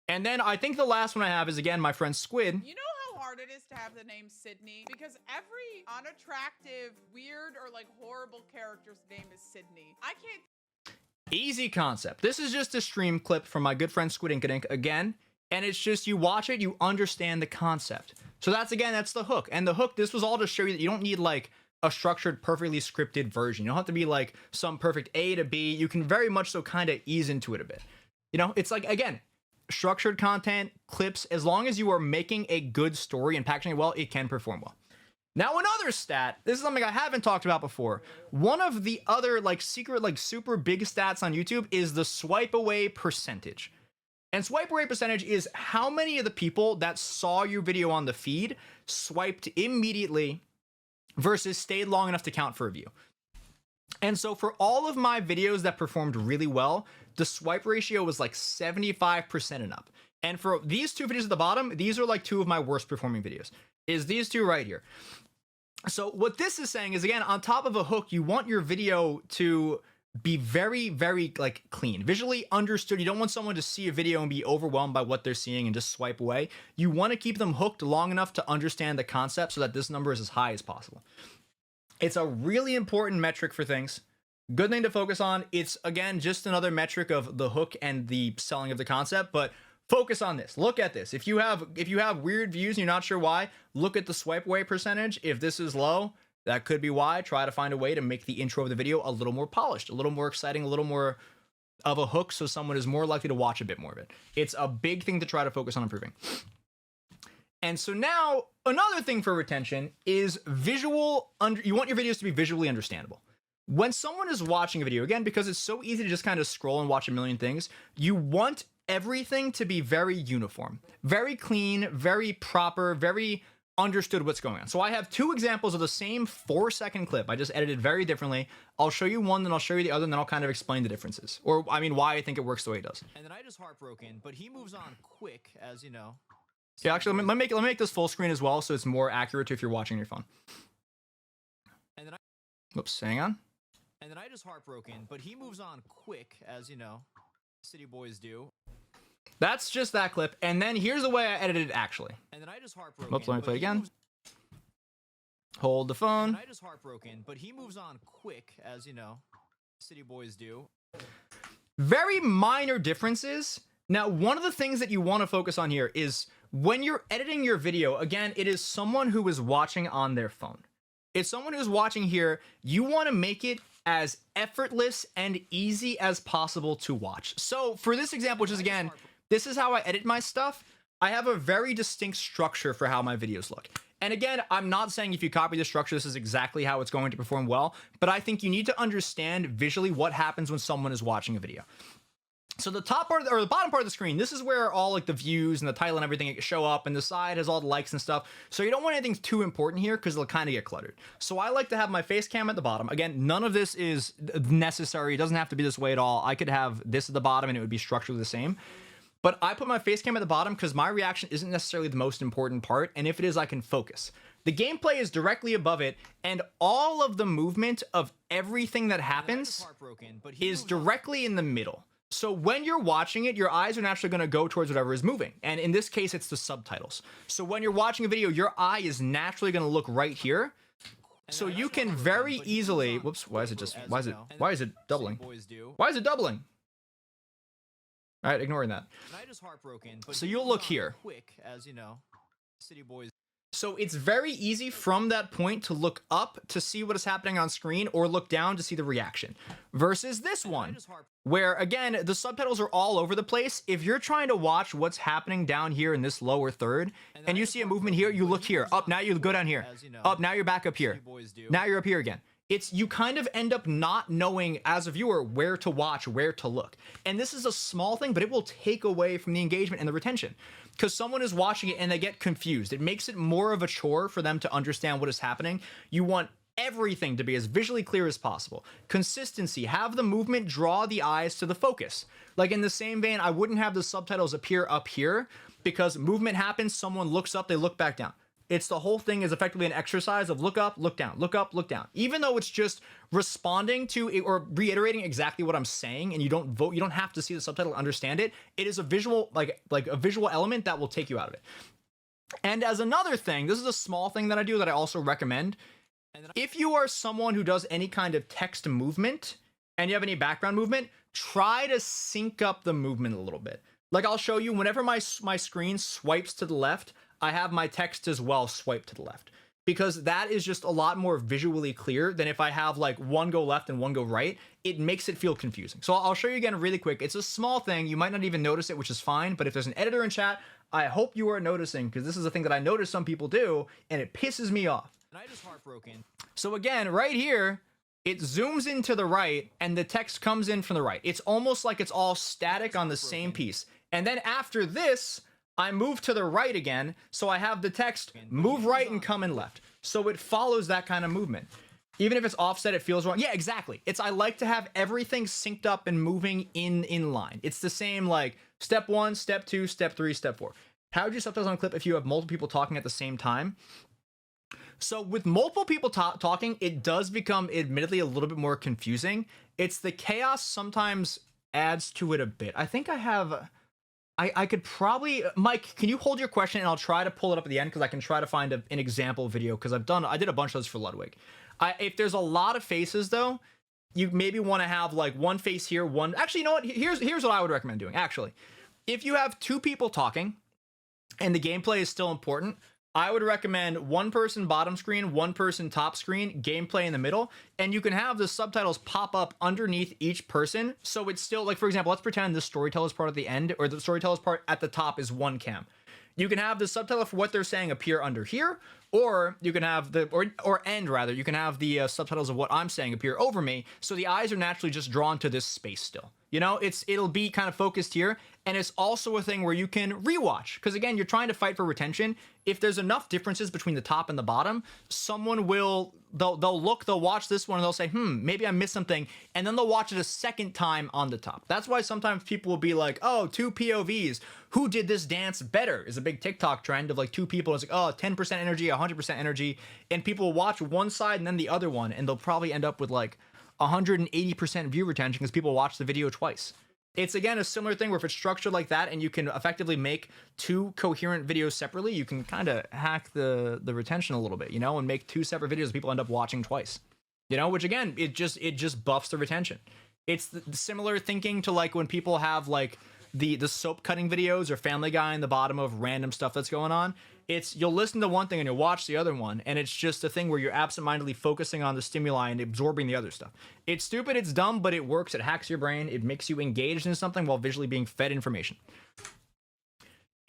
And then I think the last one I have is, again, my friend Squid. You know how hard it is to have the name Sydney? Because every unattractive, weird, or like horrible character's name is Sydney. I can't. Easy concept. This is just a stream clip from my good friend Squid Ink again. And it's just, you watch it, you understand the concept. So that's the hook. And the hook, this was all to show you that you don't need like a structured, perfectly scripted version. You don't have to be like some perfect A to B. You can very much so kind of ease into it a bit. You know, it's like, again, structured content, clips, as long as you are making a good story and packaging it well, it can perform well. Now, another stat, this is something I haven't talked about before. One of the other like secret, like super big stats on YouTube is the swipe away percentage. And swipe away percentage is how many of the people that saw your video on the feed swiped immediately versus stayed long enough to count for a view. And so for all of my videos that performed really well, the swipe ratio was like 75% and up. And for these two videos at the bottom, these are like two of my worst performing videos, is these two right here. So what this is saying is, again, on top of a hook, you want your video to be very, very like clean, visually understood. You don't want someone to see a video and be overwhelmed by what they're seeing and just swipe away. You want to keep them hooked long enough to understand the concept so that this number is as high as possible. It's a really important metric for things. Good thing to focus on. It's, again, just another metric of the hook and the selling of the concept, but focus on this. Look at this. If you have weird views and you're not sure why, look at the swipe away percentage. If this is low, that could be why. Try to find a way to make the intro of the video a little more polished, a little more exciting, a little more of a hook so someone is more likely to watch a bit more of it. It's a big thing to try to focus on improving. And so now, another thing for retention is you want your videos to be visually understandable. When someone is watching a video, again, because it's so easy to just kind of scroll and watch a million things, you want everything to be very uniform, very clean, very proper, very understood what's going on. So I have two examples of the same 4-second clip. I just edited very differently. I'll show you one, then I'll show you the other, and then I'll kind of explain the differences. Or, I mean, why I think it works the way it does. And then I just heartbroken, but he moves on quick, as you know. Yeah, actually, let me make this full screen as well, so it's more accurate to if you're watching on your phone. And then Whoops, hang on. And then I just heartbroken, but he moves on quick, as you know, city boys do. That's just that clip, and then here's the way I edited it actually. And then I just heartbroken. Oops, let me but play he again. moves- Hold the And phone. I just heartbroken, but he moves on quick, as you know, city boys do. Very minor differences. Now, one of the things that you want to focus on here is when you're editing your video, again, it is someone who is watching on their phone. It's someone who's watching here. You want to make it as effortless and easy as possible to watch. So for this example, which is, again, this is how I edit my stuff. I have a very distinct structure for how my videos look. And again, I'm not saying if you copy the structure, this is exactly how it's going to perform well, but I think you need to understand visually what happens when someone is watching a video. So the top part, or the bottom part of the screen, this is where all like the views and the title and everything show up, and the side has all the likes and stuff. So you don't want anything too important here because it'll kind of get cluttered. So I like to have my face cam at the bottom. Again, none of this is necessary. It doesn't have to be this way at all. I could have this at the bottom and it would be structurally the same. But I put my face cam at the bottom because my reaction isn't necessarily the most important part, and if it is, I can focus. The gameplay is directly above it, and all of the movement of everything that happens is directly in the middle. So when you're watching it, your eyes are naturally going to go towards whatever is moving. And in this case, it's the subtitles. So when you're watching a video, your eye is naturally going to look right here. So you can very easily, whoops, why is it doubling? Why is it doubling? All right, ignoring that. Night is heartbroken. So you'll look here. Quick, as you know, City Boys. So it's very easy from that point to look up to see what is happening on screen or look down to see the reaction. Versus this one, where again, the subtitles are all over the place. If you're trying to watch what's happening down here in this lower third, and you see a movement here, you look here. Up, now you go down here. Up, now you're back up here. Now you're up here again. You kind of end up not knowing as a viewer where to watch, where to look. And this is a small thing, but it will take away from the engagement and the retention. Because someone is watching it and they get confused. It makes it more of a chore for them to understand what is happening. You want everything to be as visually clear as possible. Consistency, have the movement draw the eyes to the focus. Like in the same vein, I wouldn't have the subtitles appear up here because movement happens, someone looks up, they look back down. It's the whole thing is effectively an exercise of look up, look down, look up, look down. Even though it's just responding to it or reiterating exactly what I'm saying, and you don't have to see the subtitle to understand it. It is a visual, like a visual element that will take you out of it. And as another thing, this is a small thing that I do that I also recommend. If you are someone who does any kind of text movement and you have any background movement, try to sync up the movement a little bit. Like I'll show you whenever my screen swipes to the left, I have my text as well swipe to the left, because that is just a lot more visually clear than if I have like one go left and one go right. It makes it feel confusing. So I'll show you again really quick. It's a small thing. You might not even notice it, which is fine. But if there's an editor in chat, I hope you are noticing, because this is a thing that I notice some people do and it pisses me off. Night is heartbroken. So again, right here, it zooms into the right and the text comes in from the right. It's almost like it's all static on the same piece. And then after this, I move to the right again, so I have the text move right and come in left. So it follows that kind of movement. Even if it's offset, it feels wrong. Yeah, exactly. I like to have everything synced up and moving in line. It's the same like step 1, step 2, step 3, step 4. How would you subtitles on a clip if you have multiple people talking at the same time? So with multiple people talking, it does become admittedly a little bit more confusing. It's the chaos sometimes adds to it a bit. I think I have... I could probably, Mike, can you hold your question and I'll try to pull it up at the end because I can try to find an example video because I did a bunch of those for Ludwig. If there's a lot of faces though, you maybe want to have like one face here, one, actually, you know what? Here's what I would recommend doing. Actually, if you have two people talking and the gameplay is still important, I would recommend one person bottom screen, one person top screen, gameplay in the middle, and you can have the subtitles pop up underneath each person. So it's still like, for example, let's pretend the storyteller's part at the end or the storyteller's part at the top is one cam. You can have the subtitle for what they're saying appear under here, or you can have the, or end rather, you can have the subtitles of what I'm saying appear over me. So the eyes are naturally just drawn to this space still. You know, it'll be kind of focused here. And it's also a thing where you can rewatch. Because again, you're trying to fight for retention. If there's enough differences between the top and the bottom, someone will, they'll watch this one and they'll say, maybe I missed something. And then they'll watch it a second time on the top. That's why sometimes people will be like, oh, 2 POVs. Who did this dance better? Is a big TikTok trend of like 2 people. It's like, oh, 10% energy, 100% energy. And people will watch one side and then the other one. And they'll probably end up with like 180% view retention because people watch the video twice. It's again a similar thing where if it's structured like that and you can effectively make 2 coherent videos separately, you can kind of hack the retention a little bit, you know, and make 2 separate videos people end up watching twice, you know, which again, it just buffs the retention. It's the similar thinking to like when people have like the soap cutting videos or Family Guy in the bottom of random stuff that's going on. It's you'll listen to one thing and you'll watch the other one, and it's just a thing where you're absentmindedly focusing on the stimuli and absorbing the other stuff. It's stupid, it's dumb, but it works. It hacks your brain. It makes you engaged in something while visually being fed information.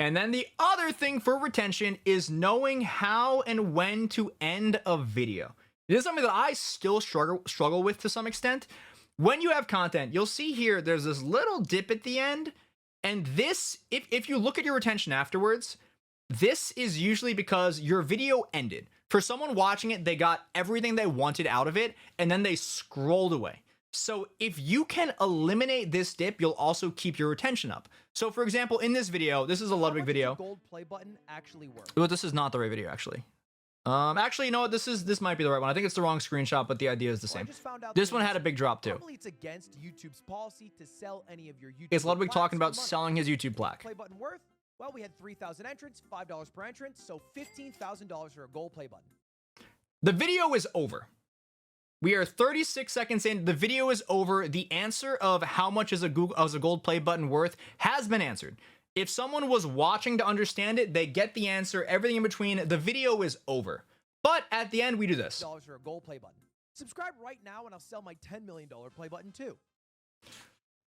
And then the other thing for retention is knowing how and when to end a video. This is something that I still struggle with to some extent. When you have content, you'll see here there's this little dip at the end, and this, if you look at your retention afterwards, this is usually because your video ended. For someone watching it, they got everything they wanted out of it, and then they scrolled away. So if you can eliminate this dip, you'll also keep your retention up. So for example, in this video, this is a Ludwig video. Gold play button actually work? Well, this is not the right video, actually. Actually, you know what? This might be the right one. I think it's the wrong screenshot, but the idea is the same. This one had a big drop too. It's against YouTube's policy to sell any of your YouTube. It's Ludwig talking about selling his YouTube plaque. Play button worth? Well, we had 3,000 entrants, $5 per entrance, so $15,000 for a gold play button. The video is over. We are 36 seconds in. The video is over. The answer of how much is a gold play button worth has been answered. If someone was watching to understand it, they get the answer. Everything in between, the video is over. But at the end, we do this. $10 for a gold play button. Subscribe right now and I'll sell my $10 million play button too.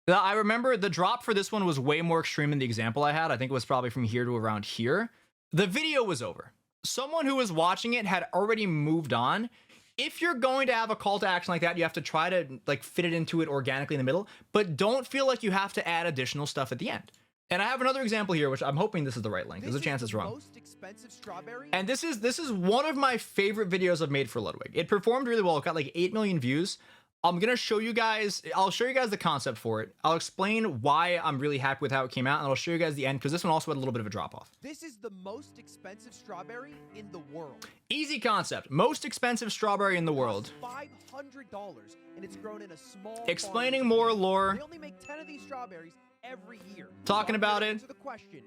I remember the drop for this one was way more extreme than the example I had. I think it was probably from here to around here. The video was over. Someone who was watching it had already moved on. If you're going to have a call to action like that, you have to try to like fit it into it organically in the middle, but don't feel like you have to add additional stuff at the end. And I have another example here, which I'm hoping this is the right link. There's a chance it's wrong. Most expensive strawberry. And this is one of my favorite videos I've made for Ludwig. It performed really well. It got like 8 million views. I'm gonna show you guys. I'll show you guys the concept for it. I'll explain why I'm really happy with how it came out, and I'll show you guys the end because this one also had a little bit of a drop off. This is the most expensive strawberry in the world. Easy concept. Most expensive strawberry in the world. $500, and it's grown in a small. Explaining farm. more lore. They only make 10 of these strawberries every year. Talking about it. To the question,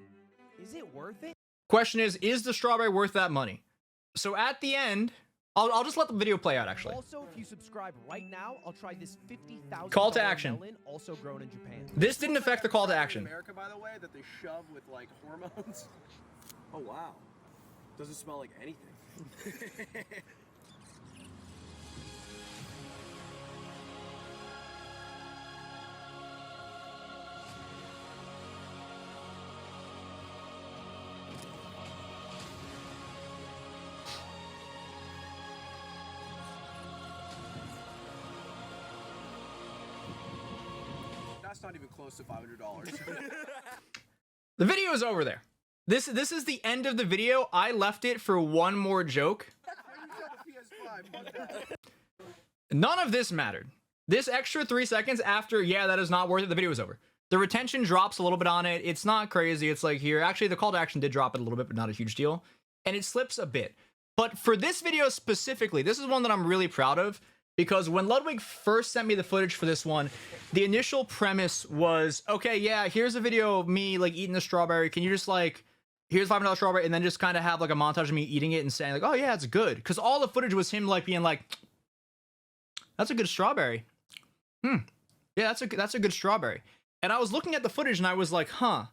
is it worth it? Question is the strawberry worth that money? So at the end, I'll just let the video play out actually. Also, if you subscribe right now, I'll try this $50,000 call to action. melon, also grown in Japan. This didn't affect the call to action. America, by the way, that they shove with like hormones. Oh wow, doesn't smell like anything. That's not even close to $500. The video is over there. This is the end of the video. I left it for one more joke. None of this mattered. This extra 3 seconds after, yeah, that is not worth it, the video is over. The retention drops a little bit on it. It's not crazy. It's like here. Actually, the call to action did drop it a little bit, but not a huge deal. And it slips a bit. But for this video specifically, this is one that I'm really proud of. Because when Ludwig first sent me the footage for this one, the initial premise was, okay, yeah, here's a video of me like eating the strawberry. Can you just like, here's $500 strawberry, and then just kind of have like a montage of me eating it and saying like, oh yeah, it's good. Because all the footage was him like being like, that's a good strawberry. Yeah, that's a good strawberry. And I was looking at the footage and I was like, huh,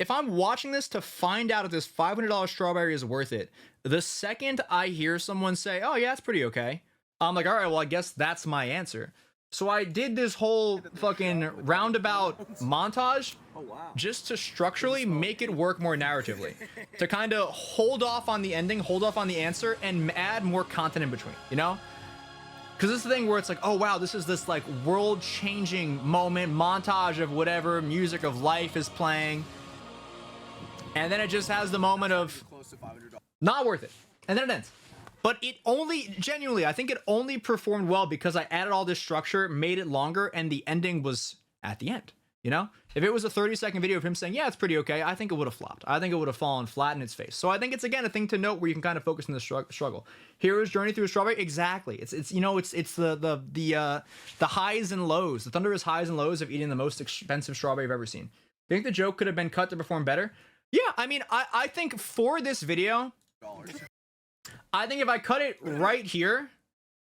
if I'm watching this to find out if this $500 strawberry is worth it, the second I hear someone say, oh yeah, it's pretty okay, I'm like, all right, well, I guess that's my answer. So I did this whole fucking roundabout montage just to structurally make it work more narratively. To kind of hold off on the ending, hold off on the answer, and add more content in between, you know? Because this is the thing where it's like, oh, wow, this is this like world-changing moment, montage of whatever music of life is playing. And then it just has the moment of not worth it. And then it ends. But it only, genuinely, I think it only performed well because I added all this structure, made it longer, and the ending was at the end, you know? If it was a 30-second video of him saying, yeah, it's pretty okay, I think it would have flopped. I think it would have fallen flat in its face. So I think it's, again, a thing to note where you can kind of focus on the struggle. Hero's journey through a strawberry, exactly. It's you know, it's the highs and lows, the thunderous highs and lows of eating the most expensive strawberry I've ever seen. You think the joke could have been cut to perform better? Yeah, I mean, I think for this video, I think if I cut it right here,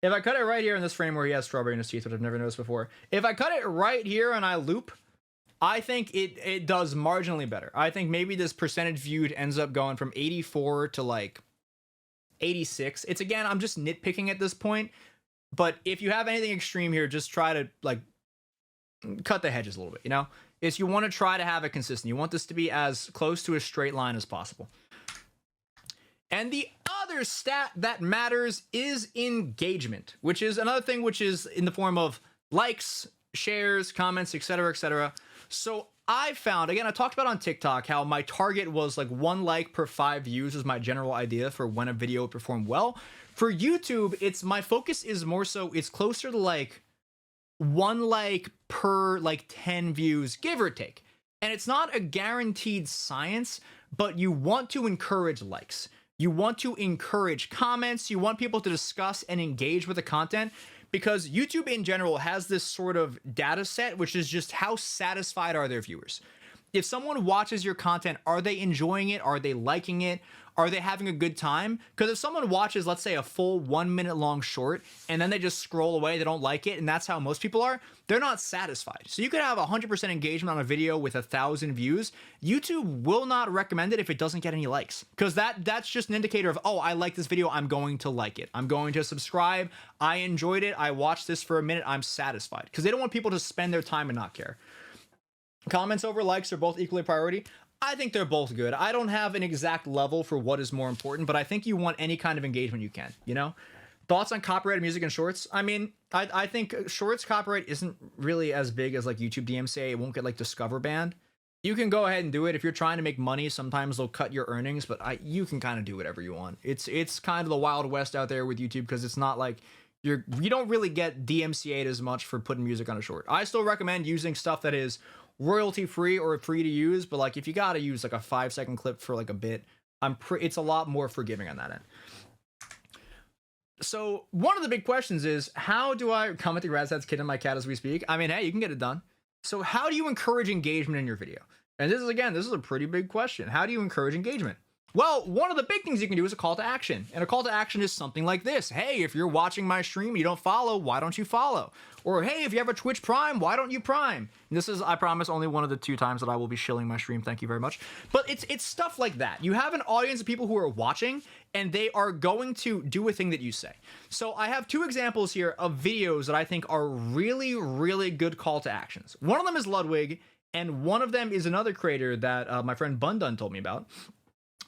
if I cut it right here in this frame where he has strawberry in his teeth, which I've never noticed before, if I cut it right here and I loop, I think it does marginally better. I think maybe this percentage viewed ends up going from 84 to like 86. It's, again, I'm just nitpicking at this point, but if you have anything extreme here, just try to like cut the hedges a little bit, you know? Is you want to try to have it consistent. You want this to be as close to a straight line as possible. And the other stat that matters is engagement, which is another thing which is in the form of likes, shares, comments, etc., etc. So I found, again, I talked about on TikTok how my target was like 1 like per 5 views is my general idea for when a video would perform well. For YouTube, it's my focus is more so, it's closer to like 1 like per like 10 views, give or take. And it's not a guaranteed science, but you want to encourage likes. You want to encourage comments. You want people to discuss and engage with the content because YouTube in general has this sort of data set, which is just how satisfied are their viewers. If someone watches your content, are they enjoying it? Are they liking it? Are they having a good time? Because if someone watches, let's say, a full 1 minute long short, and then they just scroll away, they don't like it, and that's how most people are, they're not satisfied. So you could have 100% engagement on a video with 1,000 views. YouTube will not recommend it if it doesn't get any likes. Because that's just an indicator of, oh, I like this video, I'm going to like it. I'm going to subscribe. I enjoyed it. I watched this for a minute. I'm satisfied. Because they don't want people to spend their time and not care. Comments over likes are both equally priority. I think they're both good. I don't have an exact level for what is more important, but I think you want any kind of engagement you can, you know? Thoughts on copyrighted music and shorts? I mean, I think shorts copyright isn't really as big as like YouTube DMCA. It won't get like Discover banned. You can go ahead and do it. If you're trying to make money, sometimes they'll cut your earnings, but you can kind of do whatever you want. It's kind of the Wild West out there with YouTube because it's not like you don't really get DMCA'd as much for putting music on a short. I still recommend using stuff that is royalty free or free to use, but like if you gotta use like a 5-second clip for like a bit, it's a lot more forgiving on that end. So one of the big questions is, how do I comment the Radstads kid and my cat as we speak? I mean, hey, you can get it done. So how do you encourage engagement in your video? And this is a pretty big question. How do you encourage engagement? Well, one of the big things you can do is a call to action. And a call to action is something like this. Hey, if you're watching my stream and you don't follow, why don't you follow? Or hey, if you have a Twitch Prime, why don't you Prime? And this is, I promise, only one of the 2 times that I will be shilling my stream. Thank you very much. But it's stuff like that. You have an audience of people who are watching and they are going to do a thing that you say. So I have 2 examples here of videos that I think are really, really good call to actions. One of them is Ludwig and one of them is another creator that my friend Bundun told me about.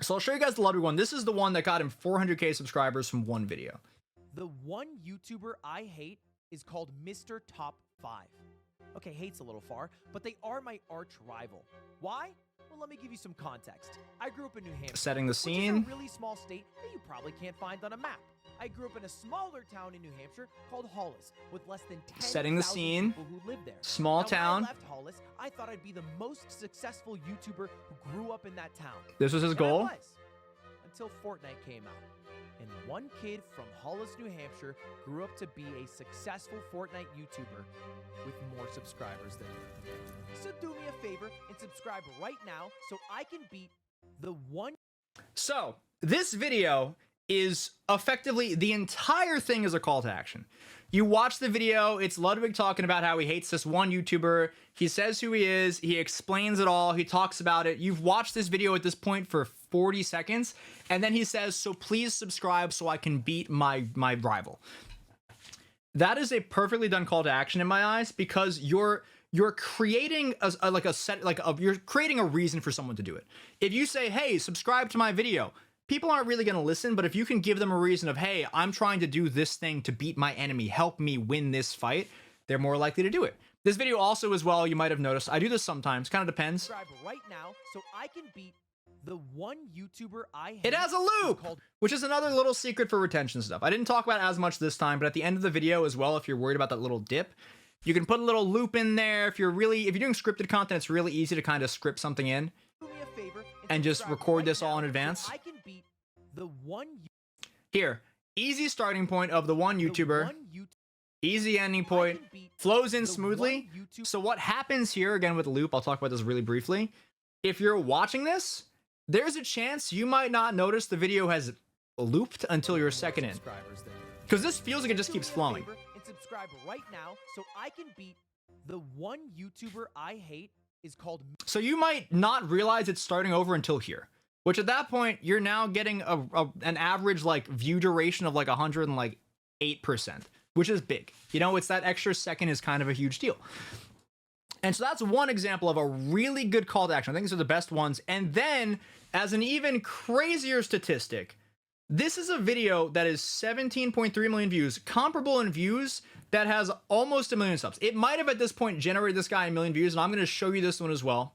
So I'll show you guys the Ludwig one. This is the one that got him 400k subscribers from one video. The one YouTuber I hate is called Mr. Top 5. Okay, hate's a little far, but they are my arch rival. Why? Well, let me give you some context. I grew up in New Hampshire, Setting the which scene. is a really small state that you probably can't find on a map. I grew up in a smaller town in New Hampshire called Hollis, with less than 10,000 Setting the scene. people who live there. Small Now, town. When I left Hollis, I thought I'd be the most successful YouTuber who grew up in that town. This was his And goal. I was, until Fortnite came out. And one kid from Hollis, New Hampshire grew up to be a successful Fortnite YouTuber with more subscribers than me. So do me a favor and subscribe right now so I can beat the one. So this video is effectively, the entire thing is a call to action. You watch the video, it's Ludwig talking about how he hates this one YouTuber. He says who he is, he explains it all, he talks about it. You've watched this video at this point for 40 seconds, and then he says, so please subscribe so I can beat my rival. That is a perfectly done call to action in my eyes, because you're creating you're creating a reason for someone to do it. If you say, hey, subscribe to my video, people aren't really going to listen, but if you can give them a reason of, hey, I'm trying to do this thing to beat my enemy, help me win this fight, they're more likely to do it. This video also as well, you might have noticed, I do this sometimes, kind of depends. Subscribe right now so I can beat the one YouTuber I hate. It has a loop, which is another little secret for retention stuff. I didn't talk about it as much this time, but at the end of the video as well, if you're worried about that little dip, you can put a little loop in there. If you're doing scripted content, it's really easy to kind of script something in Do me a favor and just subscribe record right this all now in advance. So I can beat the one Here, easy starting point of the one YouTuber, easy ending point, flows in smoothly. So what happens here, again with the loop, I'll talk about this really briefly. If you're watching this, there's a chance you might not notice the video has looped until you're a second in. Because this feels like it just keeps flowing. And subscribe right now so I can beat the one YouTuber I hate is called. So you might not realize it's starting over until here. Which at that point, you're now getting an average like view duration of like 108%, which is big. You know, it's that extra second is kind of a huge deal. And so that's one example of a really good call to action. I think these are the best ones. And then, as an even crazier statistic, this is a video that is 17.3 million views, comparable in views, that has almost 1 million subs. It might have at this point generated this guy 1 million views, and I'm going to show you this one as well.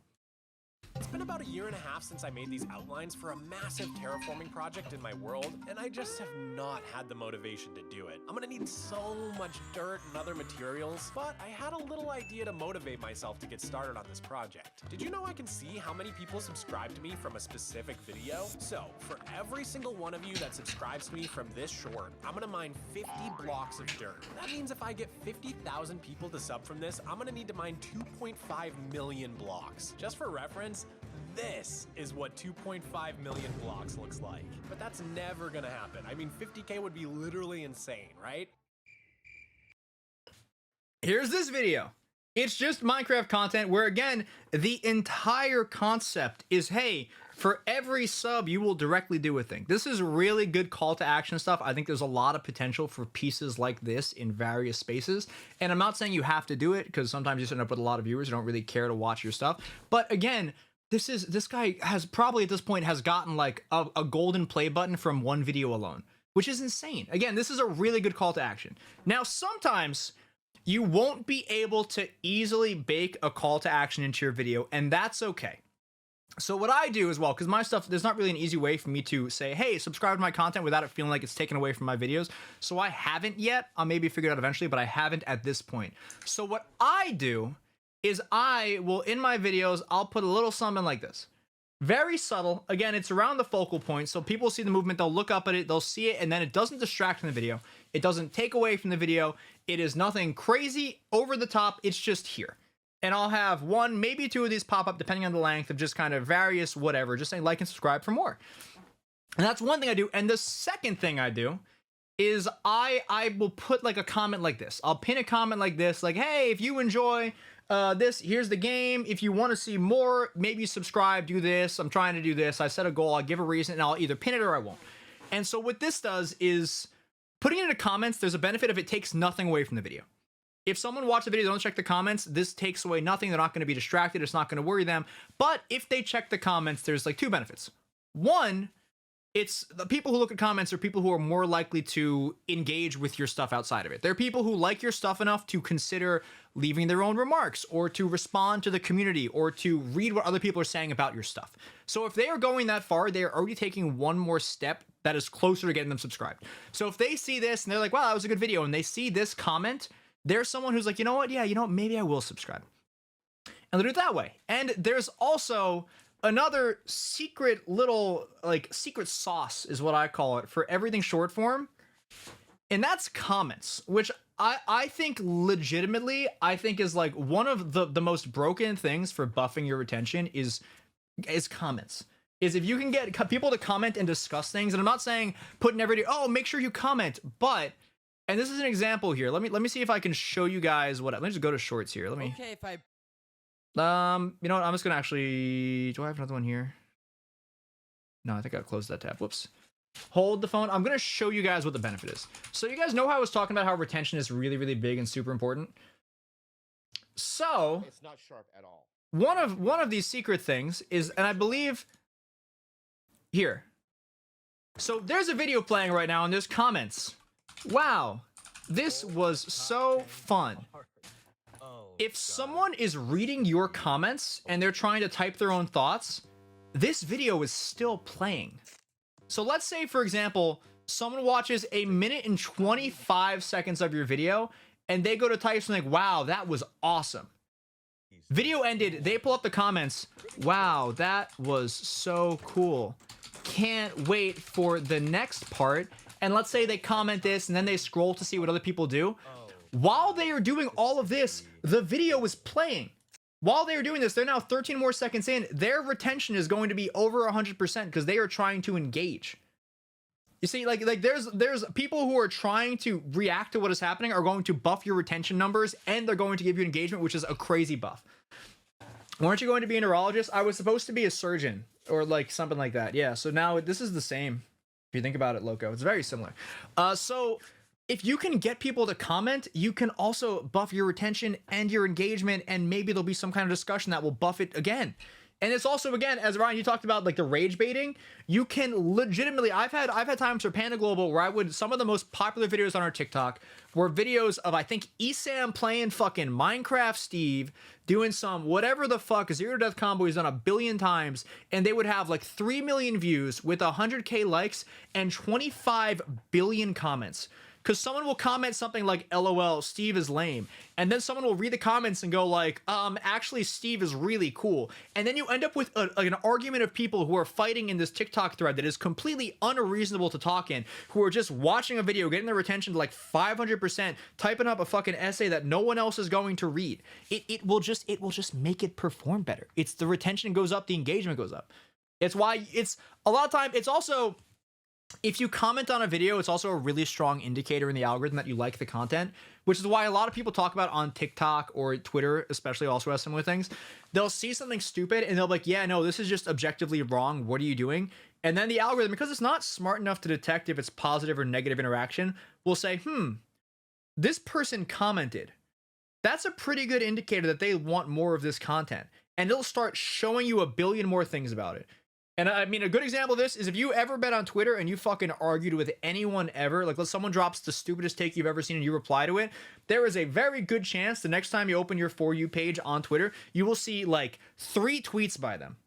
It's been about 1.5 years since I made these outlines for a massive terraforming project in my world, and I just have not had the motivation to do it. I'm gonna need so much dirt and other materials, but I had a little idea to motivate myself to get started on this project. Did you know I can see how many people subscribe to me from a specific video? So, for every single one of you that subscribes to me from this short, I'm gonna mine 50 blocks of dirt. That means if I get 50,000 people to sub from this, I'm gonna need to mine 2.5 million blocks. Just for reference, this is what 2.5 million blocks looks like. But that's never gonna happen. I mean, 50K would be literally insane, right? Here's this video. It's just Minecraft content where, again, the entire concept is, hey, for every sub, you will directly do a thing. This is really good call to action stuff. I think there's a lot of potential for pieces like this in various spaces. And I'm not saying you have to do it, because sometimes you end up with a lot of viewers who don't really care to watch your stuff. But again, this guy has probably at this point has gotten like a golden play button from one video alone, which is insane. Again, this is a really good call to action. Now, sometimes you won't be able to easily bake a call to action into your video, and that's okay. So what I do as well, because my stuff, there's not really an easy way for me to say, hey, subscribe to my content without it feeling like it's taken away from my videos. So I haven't yet. I'll maybe figure it out eventually, but I haven't at this point. So what I do is I will, in my videos, I'll put a little something like this. Very subtle. Again, it's around the focal point, so people see the movement, they'll look up at it, they'll see it, and then it doesn't distract from the video. It doesn't take away from the video. It is nothing crazy, over the top, it's just here. And I'll have one, maybe two of these pop up depending on the length of just kind of various whatever, just saying like and subscribe for more. And that's one thing I do. And the second thing I do is I will put like a comment like this. I'll pin a comment like this, like, hey, if you enjoy this, here's the game. If you want to see more, maybe subscribe, do this. I'm trying to do this. I set a goal, I'll give a reason, and I'll either pin it or I won't. And so what this does is putting it in the comments, there's a benefit of it takes nothing away from the video. If someone watched the video, don't check the comments, this takes away nothing. They're not going to be distracted. It's not going to worry them. But if they check the comments, there's like two benefits. One, it's the people who look at comments are people who are more likely to engage with your stuff outside of it. They're people who like your stuff enough to consider leaving their own remarks or to respond to the community or to read what other people are saying about your stuff. So if they are going that far, they are already taking one more step that is closer to getting them subscribed. So if they see this and they're like, wow, that was a good video, and they see this comment, there's someone who's like, you know what? Yeah, you know what? Maybe I will subscribe. And they do it that way. And there's also another secret little, like, secret sauce is what I call it for everything short form. And that's comments, which I think legitimately, I think is like one of the most broken things for buffing your retention is comments. Is if you can get people to comment and discuss things. And I'm not saying put in every day, oh, make sure you comment, but... And this is an example here. Let me see if I can show you guys what. Let me just go to shorts here. Let me. Okay, if I. You know what? I'm just gonna actually. Do I have another one here? No, I think I closed that tab. Whoops. Hold the phone. I'm gonna show you guys what the benefit is. So you guys know how I was talking about how retention is really, really big and super important. So it's not sharp at all. One of these secret things is, and I believe here. So there's a video playing right now, and there's comments. Wow, this was so fun. If someone is reading your comments and they're trying to type their own thoughts, this video is still playing. So let's say, for example, someone watches 1 minute and 25 seconds of your video and they go to type something like, wow, that was awesome. Video ended, they pull up the comments, wow, that was so cool. Can't wait for the next part. And let's say they comment this and then they scroll to see what other people do. While they are doing all of this, the video is playing. While they are doing this, they're now 13 more seconds in. Their retention is going to be over 100% because they are trying to engage. You see, like there's people who are trying to react to what is happening are going to buff your retention numbers, and they're going to give you engagement, which is a crazy buff. Weren't you going to be a neurologist? I was supposed to be a surgeon or like something like that. Yeah, so now this is the same. If you think about it, Loco, it's very similar. So if you can get people to comment, you can also buff your retention and your engagement, and maybe there'll be some kind of discussion that will buff it again. And it's also, again, as Ryan, you talked about like the rage baiting, you can legitimately, I've had times for Panda Global where some of the most popular videos on our TikTok were videos of, I think, Esam playing fucking Minecraft Steve, doing some whatever the fuck zero to death combo he's done 1 billion times, and they would have like 3 million views with 100K likes and 25 billion comments. Because someone will comment something like, LOL, Steve is lame. And then someone will read the comments and go like, actually, Steve is really cool. And then you end up with an argument of people who are fighting in this TikTok thread that is completely unreasonable to talk in, who are just watching a video, getting their attention to like 500%, typing up a fucking essay that no one else is going to read. It will just make it perform better. It's the retention goes up, the engagement goes up. It's why it's a lot of time. It's also, if you comment on a video, it's also a really strong indicator in the algorithm that you like the content, which is why a lot of people talk about on TikTok or Twitter, especially, also has similar things. They'll see something stupid and they'll be like, yeah, no, this is just objectively wrong. What are you doing? And then the algorithm, because it's not smart enough to detect if it's positive or negative interaction, will say, this person commented. That's a pretty good indicator that they want more of this content. And it'll start showing you 1 billion more things about it. And I mean, a good example of this is if you ever been on Twitter and you fucking argued with anyone ever, like let someone drops the stupidest take you've ever seen and you reply to it, there is a very good chance the next time you open your For You page on Twitter, you will see like 3 tweets by them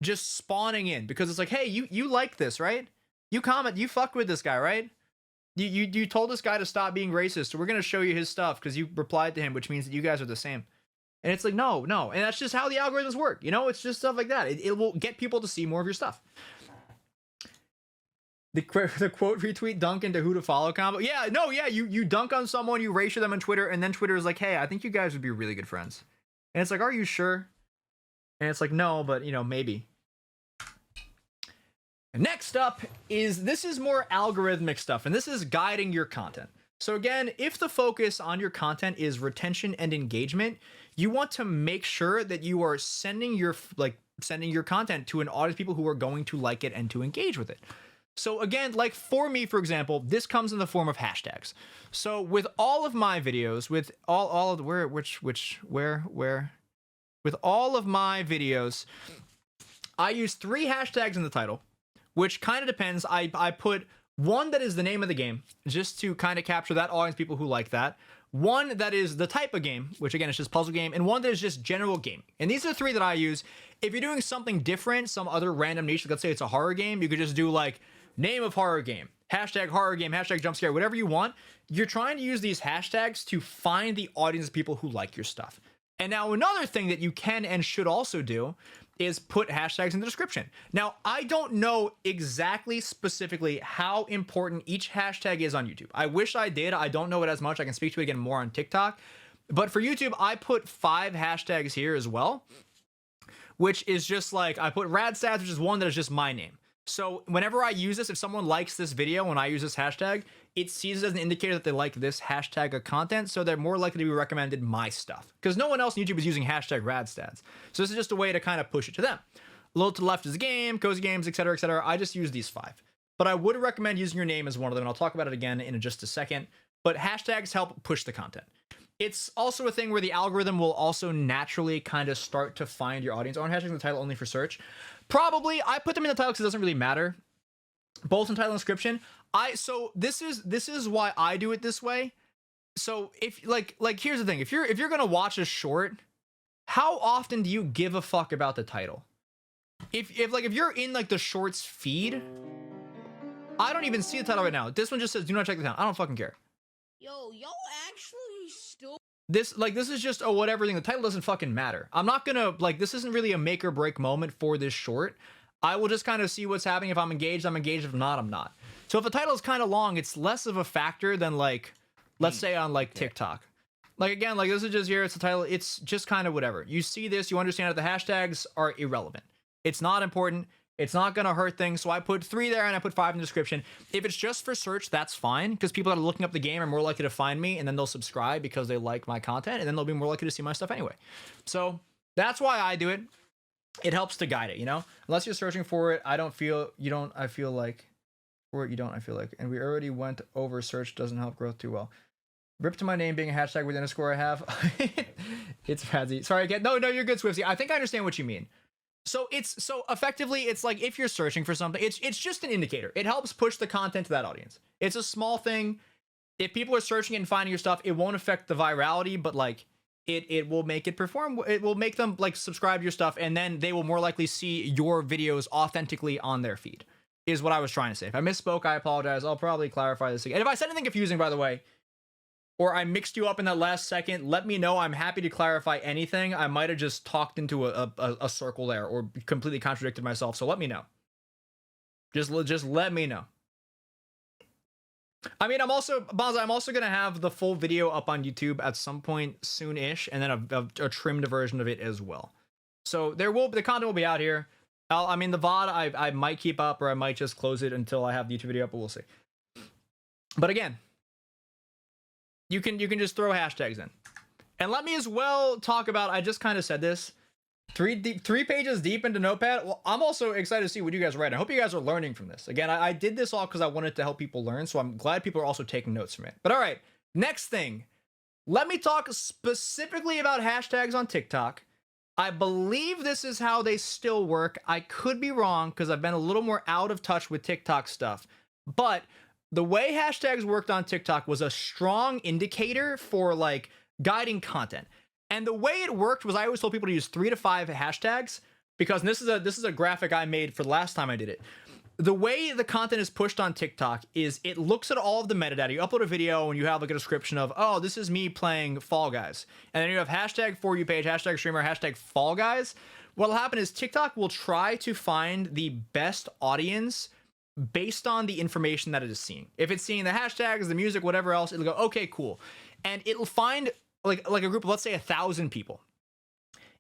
just spawning in because it's like, hey, you like this, right? You comment, you fucked with this guy, right? You told this guy to stop being racist, so we're going to show you his stuff because you replied to him, which means that you guys are the same. And it's like, no. And that's just how the algorithms work. You know, it's just stuff like that. It will get people to see more of your stuff. The quote retweet dunk into who to follow combo. Yeah, no, yeah. You dunk on someone, you ratio them on Twitter, and then Twitter is like, hey, I think you guys would be really good friends. And it's like, are you sure? And it's like, no, but, you know, maybe. And next up this is more algorithmic stuff, and this is guiding your content. So again, if the focus on your content is retention and engagement, you want to make sure that you are sending your content to an audience of people who are going to like it and to engage with it. So again, like for me, for example, this comes in the form of hashtags. So with all of my videos, with all of with all of my videos, I use 3 hashtags in the title, which kind of depends. I put one that is the name of the game, just to kind of capture that audience, people who like that. One that is the type of game, which again is just puzzle game, and one that is just general game. And these are the 3 that I use. If you're doing something different, some other random niche, let's say it's a horror game, you could just do like name of horror game, hashtag jump scare, whatever you want. You're trying to use these hashtags to find the audience of people who like your stuff. And now another thing that you can and should also do is put hashtags in the description. Now, I don't know exactly specifically how important each hashtag is on YouTube. I wish I did. I don't know it as much. I can speak to it again more on TikTok. But for YouTube, I put 5 hashtags here as well, which is just like, I put Radstads, which is one that is just my name. So whenever I use this, if someone likes this video when I use this hashtag, it sees it as an indicator that they like this hashtag of content, so they're more likely to be recommended my stuff. Because no one else on YouTube is using hashtag Radstads. So this is just a way to kind of push it to them. A little to the left is the game, cozy games, etc., etc. I just use these 5. But I would recommend using your name as one of them, and I'll talk about it again in just a second. But hashtags help push the content. It's also a thing where the algorithm will also naturally kind of start to find your audience. Aren't hashtags in the title only for search? Probably. I put them in the title because it doesn't really matter. Both in title and description. So this is why I do it this way. So if like here's the thing. If you're gonna watch a short, how often do you give a fuck about the title? If you're in like the shorts feed, I don't even see the title right now. This one just says do not check this out. I don't fucking care. Yo, actually still. This is just a whatever thing. The title doesn't fucking matter. I'm not gonna this isn't really a make or break moment for this short. I will just kind of see what's happening. If I'm engaged, I'm engaged. If not, I'm not. So if the title is kind of long, it's less of a factor than like, let's say on like TikTok. Like again, like this is just here. It's the title. It's just kind of whatever. You see this, you understand that the hashtags are irrelevant. It's not important. It's not going to hurt things. So I put 3 there and I put 5 in the description. If it's just for search, that's fine. Because people that are looking up the game are more likely to find me and then they'll subscribe because they like my content and then they'll be more likely to see my stuff anyway. So that's why I do it. It helps to guide it, you know? Unless you're searching for it, I feel like. And we already went over search doesn't help growth too well. Rip to my name being a hashtag with underscore I have. It's Fazzy. Sorry again. No, you're good, Swifty. I think I understand what you mean. So effectively, it's like if you're searching for something, it's just an indicator. It helps push the content to that audience. It's a small thing. If people are searching and finding your stuff, it won't affect the virality, but like it will make it perform. It will make them like subscribe to your stuff, and then they will more likely see your videos authentically on their feed, is what I was trying to say. If I misspoke, I apologize. I'll probably clarify this again. And if I said anything confusing, by the way, or I mixed you up in that last second, let me know. I'm happy to clarify anything. I might have just talked into a circle there or completely contradicted myself. So let me know. Just let me know. I mean, I'm also going to have the full video up on YouTube at some point soon-ish, and then a trimmed version of it as well. So the content will be out here. I mean, the VOD I might keep up, or I might just close it until I have the YouTube video up, but we'll see. But again, you can just throw hashtags in. And let me as well talk about, I just kind of said this, 3 pages deep into Notepad. Well, I'm also excited to see what you guys write. I hope you guys are learning from this. Again, I did this all because I wanted to help people learn, so I'm glad people are also taking notes from it. But all right, next thing. Let me talk specifically about hashtags on TikTok. I believe this is how they still work. I could be wrong because I've been a little more out of touch with TikTok stuff. But the way hashtags worked on TikTok was a strong indicator for like guiding content. And the way it worked was I always told people to use 3 to 5 hashtags, because this is a graphic I made for the last time I did it. The way the content is pushed on TikTok is it looks at all of the metadata. You upload a video and you have like a description of, oh, this is me playing Fall Guys. And then you have hashtag For You page, hashtag streamer, hashtag Fall Guys. What'll happen is TikTok will try to find the best audience based on the information that it is seeing. If it's seeing the hashtags, the music, whatever else, it'll go, okay, cool. And it'll find like a group of, let's say, 1,000 people.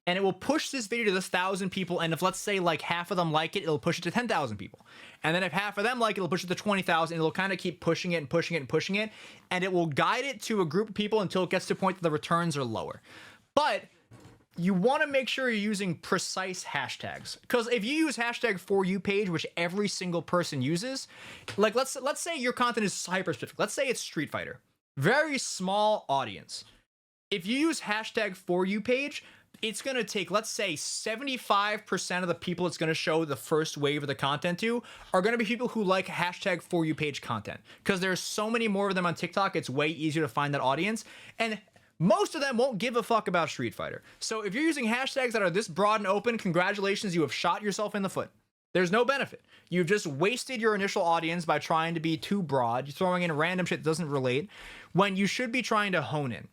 And it will push this video to this 1,000 people. And if, let's say, like half of them like it, it'll push it to 10,000 people. And then if half of them like it, it'll push it to 20,000. It'll kind of keep pushing it and pushing it and pushing it. And it will guide it to a group of people until it gets to a point that the returns are lower. But you want to make sure you're using precise hashtags. Because if you use hashtag For You page, which every single person uses, like let's say your content is hyper specific. Let's say it's Street Fighter. Very small audience. If you use hashtag For You page, it's going to take, let's say, 75% of the people it's going to show the first wave of the content to are going to be people who like hashtag For You page content. Because there's so many more of them on TikTok, it's way easier to find that audience. And most of them won't give a fuck about Street Fighter. So if you're using hashtags that are this broad and open, congratulations, you have shot yourself in the foot. There's no benefit. You've just wasted your initial audience by trying to be too broad, throwing in random shit that doesn't relate, when you should be trying to hone in.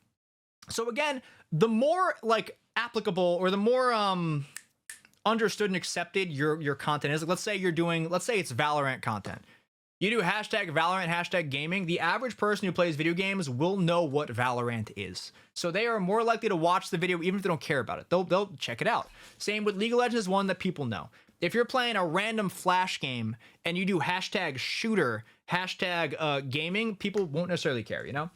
So again, the more like applicable or the more understood and accepted your content is, like let's say it's Valorant content. You do hashtag Valorant, hashtag gaming, the average person who plays video games will know what Valorant is. So they are more likely to watch the video even if they don't care about it. They'll check it out. Same with League of Legends, one that people know. If you're playing a random Flash game and you do hashtag shooter, hashtag gaming, people won't necessarily care, you know?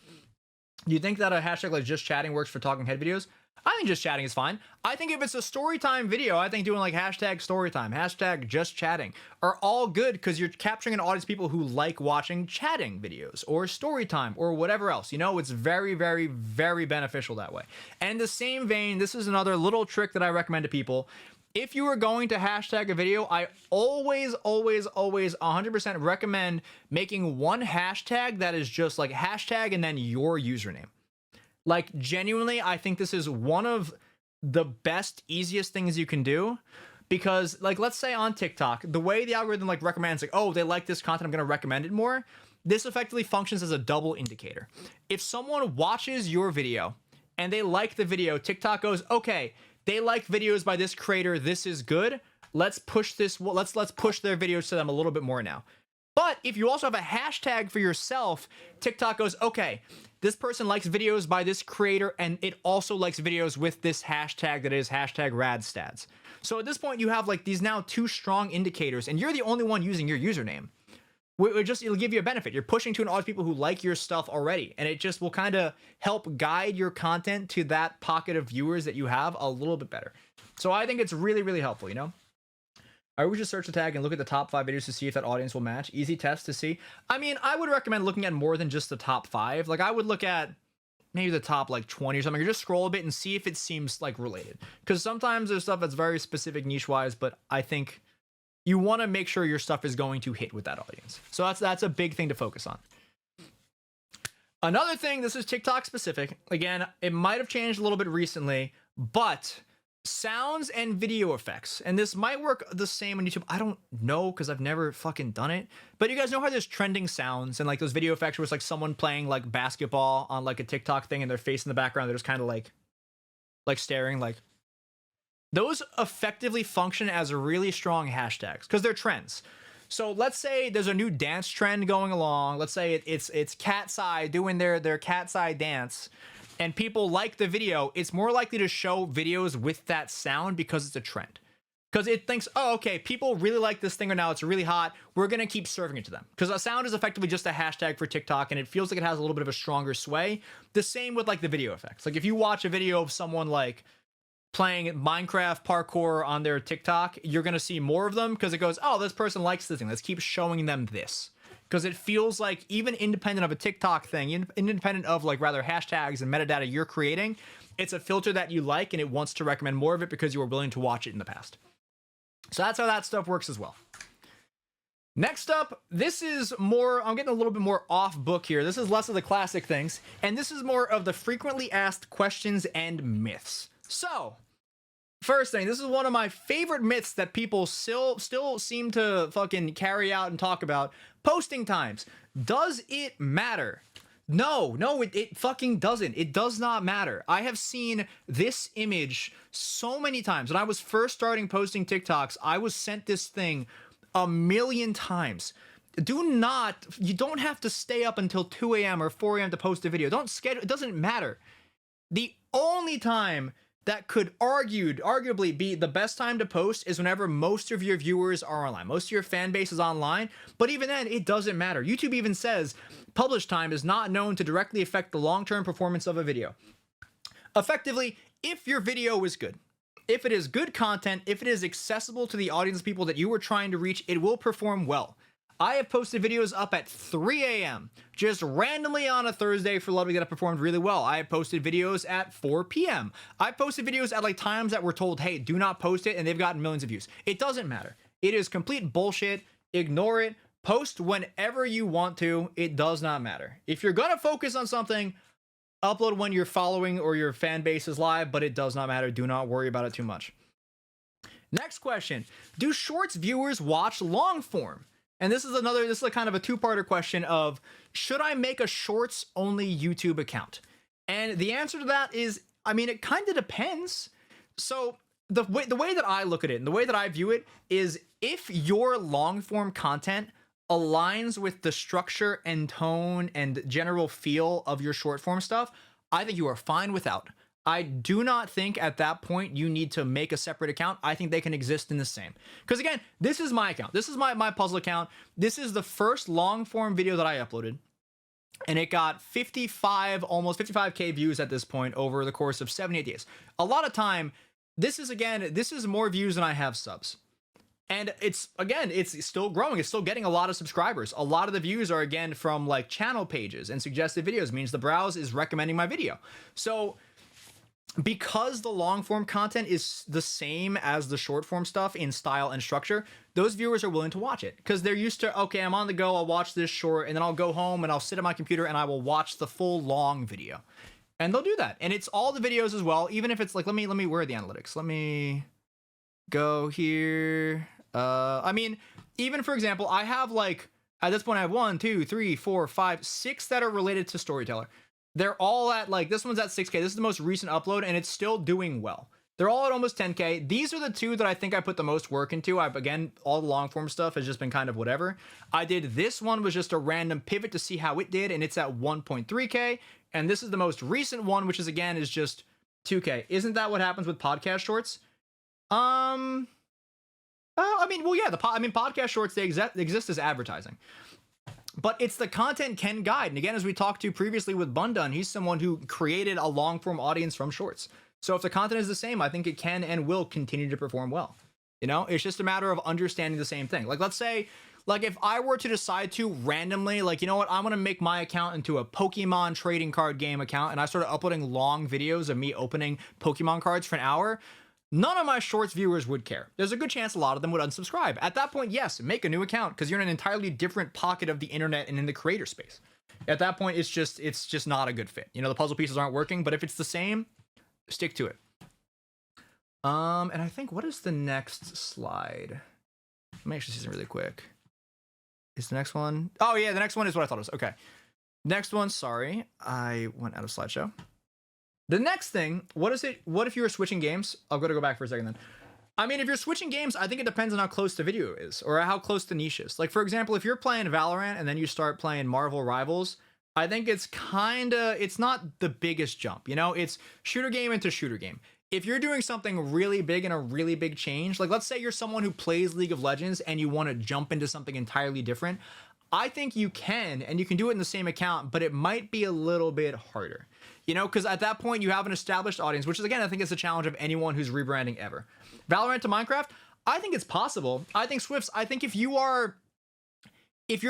You think that a hashtag like just chatting works for talking head videos? I think just chatting is fine. I think if it's a story time video, I think doing like hashtag story time, hashtag just chatting are all good because you're capturing an audience of people who like watching chatting videos or story time or whatever else. You know, it's very, very, very beneficial that way. And in the same vein, this is another little trick that I recommend to people. If you are going to hashtag a video, I always 100% recommend making one hashtag that is just like hashtag and then your username. Like, genuinely, I think this is one of the best, easiest things you can do. Because, like, let's say on TikTok, the way the algorithm, like, recommends, like, oh, they like this content, I'm going to recommend it more. This effectively functions as a double indicator. If someone watches your video and they like the video, TikTok goes, okay, they like videos by this creator, this is good. Let's push this, let's push their videos to them a little bit more now. But if you also have a hashtag for yourself, TikTok goes, okay, this person likes videos by this creator, and it also likes videos with this hashtag that is hashtag Radstads. So at this point, you have like these now 2 strong indicators, and you're the only one using your username. It'll give you a benefit. You're pushing to an audience of people who like your stuff already, and it just will kind of help guide your content to that pocket of viewers that you have a little bit better. So I think it's really, really helpful, you know? I would just search the tag and look at the top 5 videos to see if that audience will match. Easy test to see. I mean, I would recommend looking at more than just the top 5. Like, I would look at maybe the top like 20 or something, or just scroll a bit and see if it seems like related. Because sometimes there's stuff that's very specific niche wise, but I think you want to make sure your stuff is going to hit with that audience. So that's a big thing to focus on. Another thing, this is TikTok specific. Again, it might have changed a little bit recently, but sounds and video effects. And this might work the same on YouTube. I don't know because I've never fucking done it. But you guys know how there's trending sounds and like those video effects where it's like someone playing like basketball on like a TikTok thing and their face in the background, they're just kind of like staring like. Those effectively function as really strong hashtags because they're trends. So let's say there's a new dance trend going along. Let's say it's Cat's Eye doing their Cat's Eye dance, and people like the video. It's more likely to show videos with that sound because it's a trend. Because it thinks, oh, okay, people really like this thing right now. It's really hot. We're going to keep serving it to them. Because a sound is effectively just a hashtag for TikTok, and it feels like it has a little bit of a stronger sway. The same with like the video effects. Like if you watch a video of someone like playing Minecraft parkour on their TikTok, you're going to see more of them because it goes, oh, this person likes this thing. Let's keep showing them this. Because it feels like even independent of a TikTok thing, independent of like rather hashtags and metadata you're creating, it's a filter that you like and it wants to recommend more of it because you were willing to watch it in the past. So that's how that stuff works as well. Next up, this is more, I'm getting a little bit more off book here. This is less of the classic things, and this is more of the frequently asked questions and myths. So, first thing, this is one of my favorite myths that people still seem to fucking carry out and talk about. Posting times. Does it matter? No, it fucking doesn't. It does not matter. I have seen this image so many times. When I was first starting posting TikToks, I was sent this thing a million times. You don't have to stay up until 2 a.m. or 4 a.m. to post a video. Don't schedule, it doesn't matter. The only time that could arguably be the best time to post is whenever most of your viewers are online. Most of your fan base is online, but even then, it doesn't matter. YouTube even says publish time is not known to directly affect the long-term performance of a video. Effectively, if your video is good, if it is good content, if it is accessible to the audience of people that you were trying to reach, it will perform well. I have posted videos up at 3 a.m. just randomly on a Thursday for Ludwig that have performed really well. I have posted videos at 4 p.m. I posted videos at like times that we're told, hey, do not post it, and they've gotten millions of views. It doesn't matter. It is complete bullshit. Ignore it. Post whenever you want to. It does not matter. If you're gonna focus on something, upload when your following or your fan base is live, but it does not matter. Do not worry about it too much. Next question. Do Shorts viewers watch long form? And this is a kind of a two-parter question of, should I make a Shorts only YouTube account? And the answer to that is, I mean, it kind of depends. So the way that I look at it and the way that I view it is, if your long form content aligns with the structure and tone and general feel of your short form stuff, I think you are fine without. I do not think at that point you need to make a separate account. I think they can exist in the same. Because again, this is my account. This is my puzzle account. This is the first long form video that I uploaded. And it got almost 55K views at this point over the course of 78 days. A lot of time, this is more views than I have subs. And it's still growing. It's still getting a lot of subscribers. A lot of the views are again from like channel pages and suggested videos. It means the browse is recommending my video. So because the long form content is the same as the short form stuff in style and structure, those viewers are willing to watch it because they're used to, okay, I'm on the go, I'll watch this short, and then I'll go home and I'll sit at my computer and I will watch the full long video. And they'll do that. And it's all the videos as well, even if it's like, let me where are the analytics? Let me go here. I mean, even for example, I have like, at this point I have 1, 2, 3, 4, 5, 6 that are related to Storyteller. They're all at like, this one's at 6K. This is the most recent upload and it's still doing well. They're all at almost 10K. These are the two that I think I put the most work into. Again, all the long form stuff has just been kind of whatever. I did this one was just a random pivot to see how it did, and it's at 1.3K. And this is the most recent one, which is again is just 2K. Isn't that what happens with podcast shorts? I mean, well, yeah, podcast shorts, they exist as advertising. But it's the content can guide. And again, as we talked to previously with Bundun, he's someone who created a long form audience from shorts. So if the content is the same, I think it can and will continue to perform well. You know, it's just a matter of understanding the same thing. Like, let's say Like if I were to decide to randomly, like, you know what, I'm gonna make my account into a Pokemon trading card game account, and I started uploading long videos of me opening Pokemon cards for an hour, none of my shorts viewers would care. There's a good chance a lot of them would unsubscribe. At that point, yes, make a new account, because you're in an entirely different pocket of the internet and in the creator space. At that point, it's just not a good fit. You know, the puzzle pieces aren't working, but if it's the same, stick to it. And I think, what is the next slide? Let me actually see something really quick. Is the next one? Oh yeah, the next one is what I thought it was. Okay. Next one, sorry. I went out of slideshow. The next thing, what if you were switching games? I'll go back for a second then. I mean, if you're switching games, I think it depends on how close the video is or how close the niche is. Like, for example, if you're playing Valorant and then you start playing Marvel Rivals, I think it's not the biggest jump, you know? It's shooter game into shooter game. If you're doing something really big and a really big change, like let's say you're someone who plays League of Legends and you want to jump into something entirely different, I think you can, and you can do it in the same account, but it might be a little bit harder. You know, because at that point you have an established audience, which is, again, I think it's a challenge of anyone who's rebranding ever. Valorant to Minecraft, I think it's possible. I think Swifts, I think if your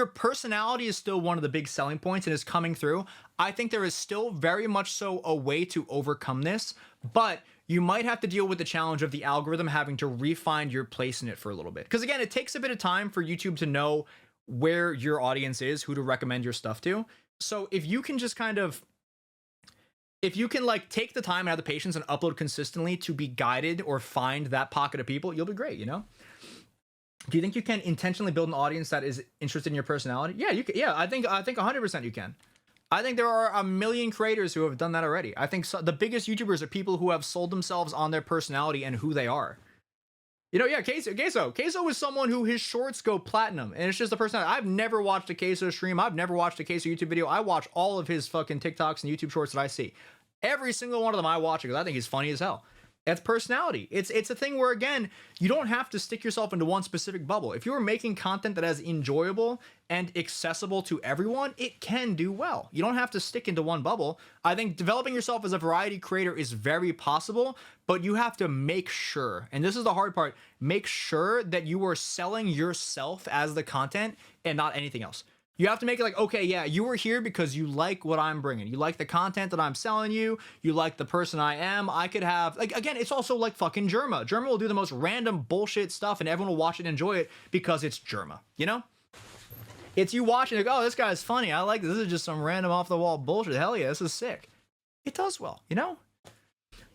personality is still one of the big selling points and is coming through, I think there is still very much so a way to overcome this, but you might have to deal with the challenge of the algorithm having to refine your place in it for a little bit. Because again, it takes a bit of time for YouTube to know where your audience is, who to recommend your stuff to. So if you can just kind of, if you can like take the time and have the patience and upload consistently to be guided or find that pocket of people, you'll be great, you know? Do you think you can intentionally build an audience that is interested in your personality? Yeah, you can. Yeah, I think 100% you can. I think there are a million creators who have done that already. I think the biggest YouTubers are people who have sold themselves on their personality and who they are. You know, yeah, Queso was someone who his shorts go platinum, and it's just a personality. I've never watched a Queso stream. I've never watched a Queso YouTube video. I watch all of his fucking TikToks and YouTube shorts that I see. Every single one of them I watch because I think he's funny as hell. That's personality. It's a thing where, again, you don't have to stick yourself into one specific bubble. If you're making content that is enjoyable and accessible to everyone, it can do well. You don't have to stick into one bubble. I think developing yourself as a variety creator is very possible, but you have to make sure, and this is the hard part, make sure that you are selling yourself as the content and not anything else. You have to make it like, okay, yeah, you were here because you like what I'm bringing. You like the content that I'm selling you. You like the person I am. I could have, like, again, it's also like fucking Germa. Germa will do the most random bullshit stuff and everyone will watch it and enjoy it because it's Germa, you know? It's you watching, like, oh, this guy's funny. I like this. This is just some random off-the-wall bullshit. Hell yeah, this is sick. It does well, you know?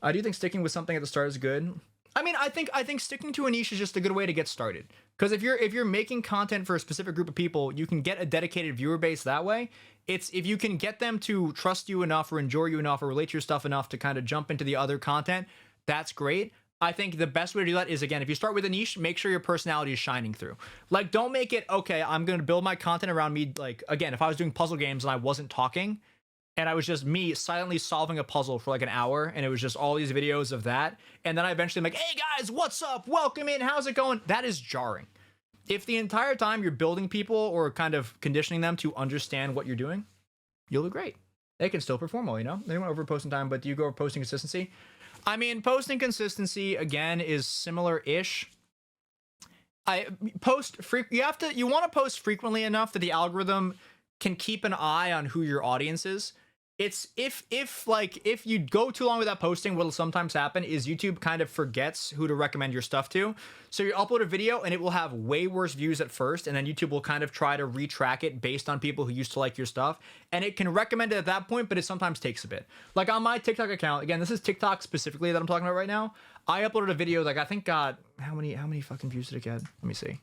I do think sticking with something at the start is good. I mean, I think sticking to a niche is just a good way to get started. Because if you're making content for a specific group of people, you can get a dedicated viewer base that way. It's if you can get them to trust you enough or enjoy you enough or relate to your stuff enough to kind of jump into the other content, that's great. I think the best way to do that is, again, if you start with a niche, make sure your personality is shining through. Like, don't make it, okay, I'm going to build my content around me. Like, again, if I was doing puzzle games and I wasn't talking, and I was just me silently solving a puzzle for like an hour, and it was just all these videos of that, and then I eventually am like, hey guys, what's up? Welcome in, how's it going? That is jarring. If the entire time you're building people or kind of conditioning them to understand what you're doing, you'll do great. They can still perform well, you know? They went over posting time, but do you go over posting consistency? I mean, posting consistency, again, is similar-ish. You want to post frequently enough that the algorithm can keep an eye on who your audience is. It's if you go too long without posting, what'll sometimes happen is YouTube kind of forgets who to recommend your stuff to. So you upload a video and it will have way worse views at first, and then YouTube will kind of try to retrack it based on people who used to like your stuff. And it can recommend it at that point, but it sometimes takes a bit. Like on my TikTok account, again, this is TikTok specifically that I'm talking about right now. I uploaded a video like I think got how many fucking views did it get? Let me see.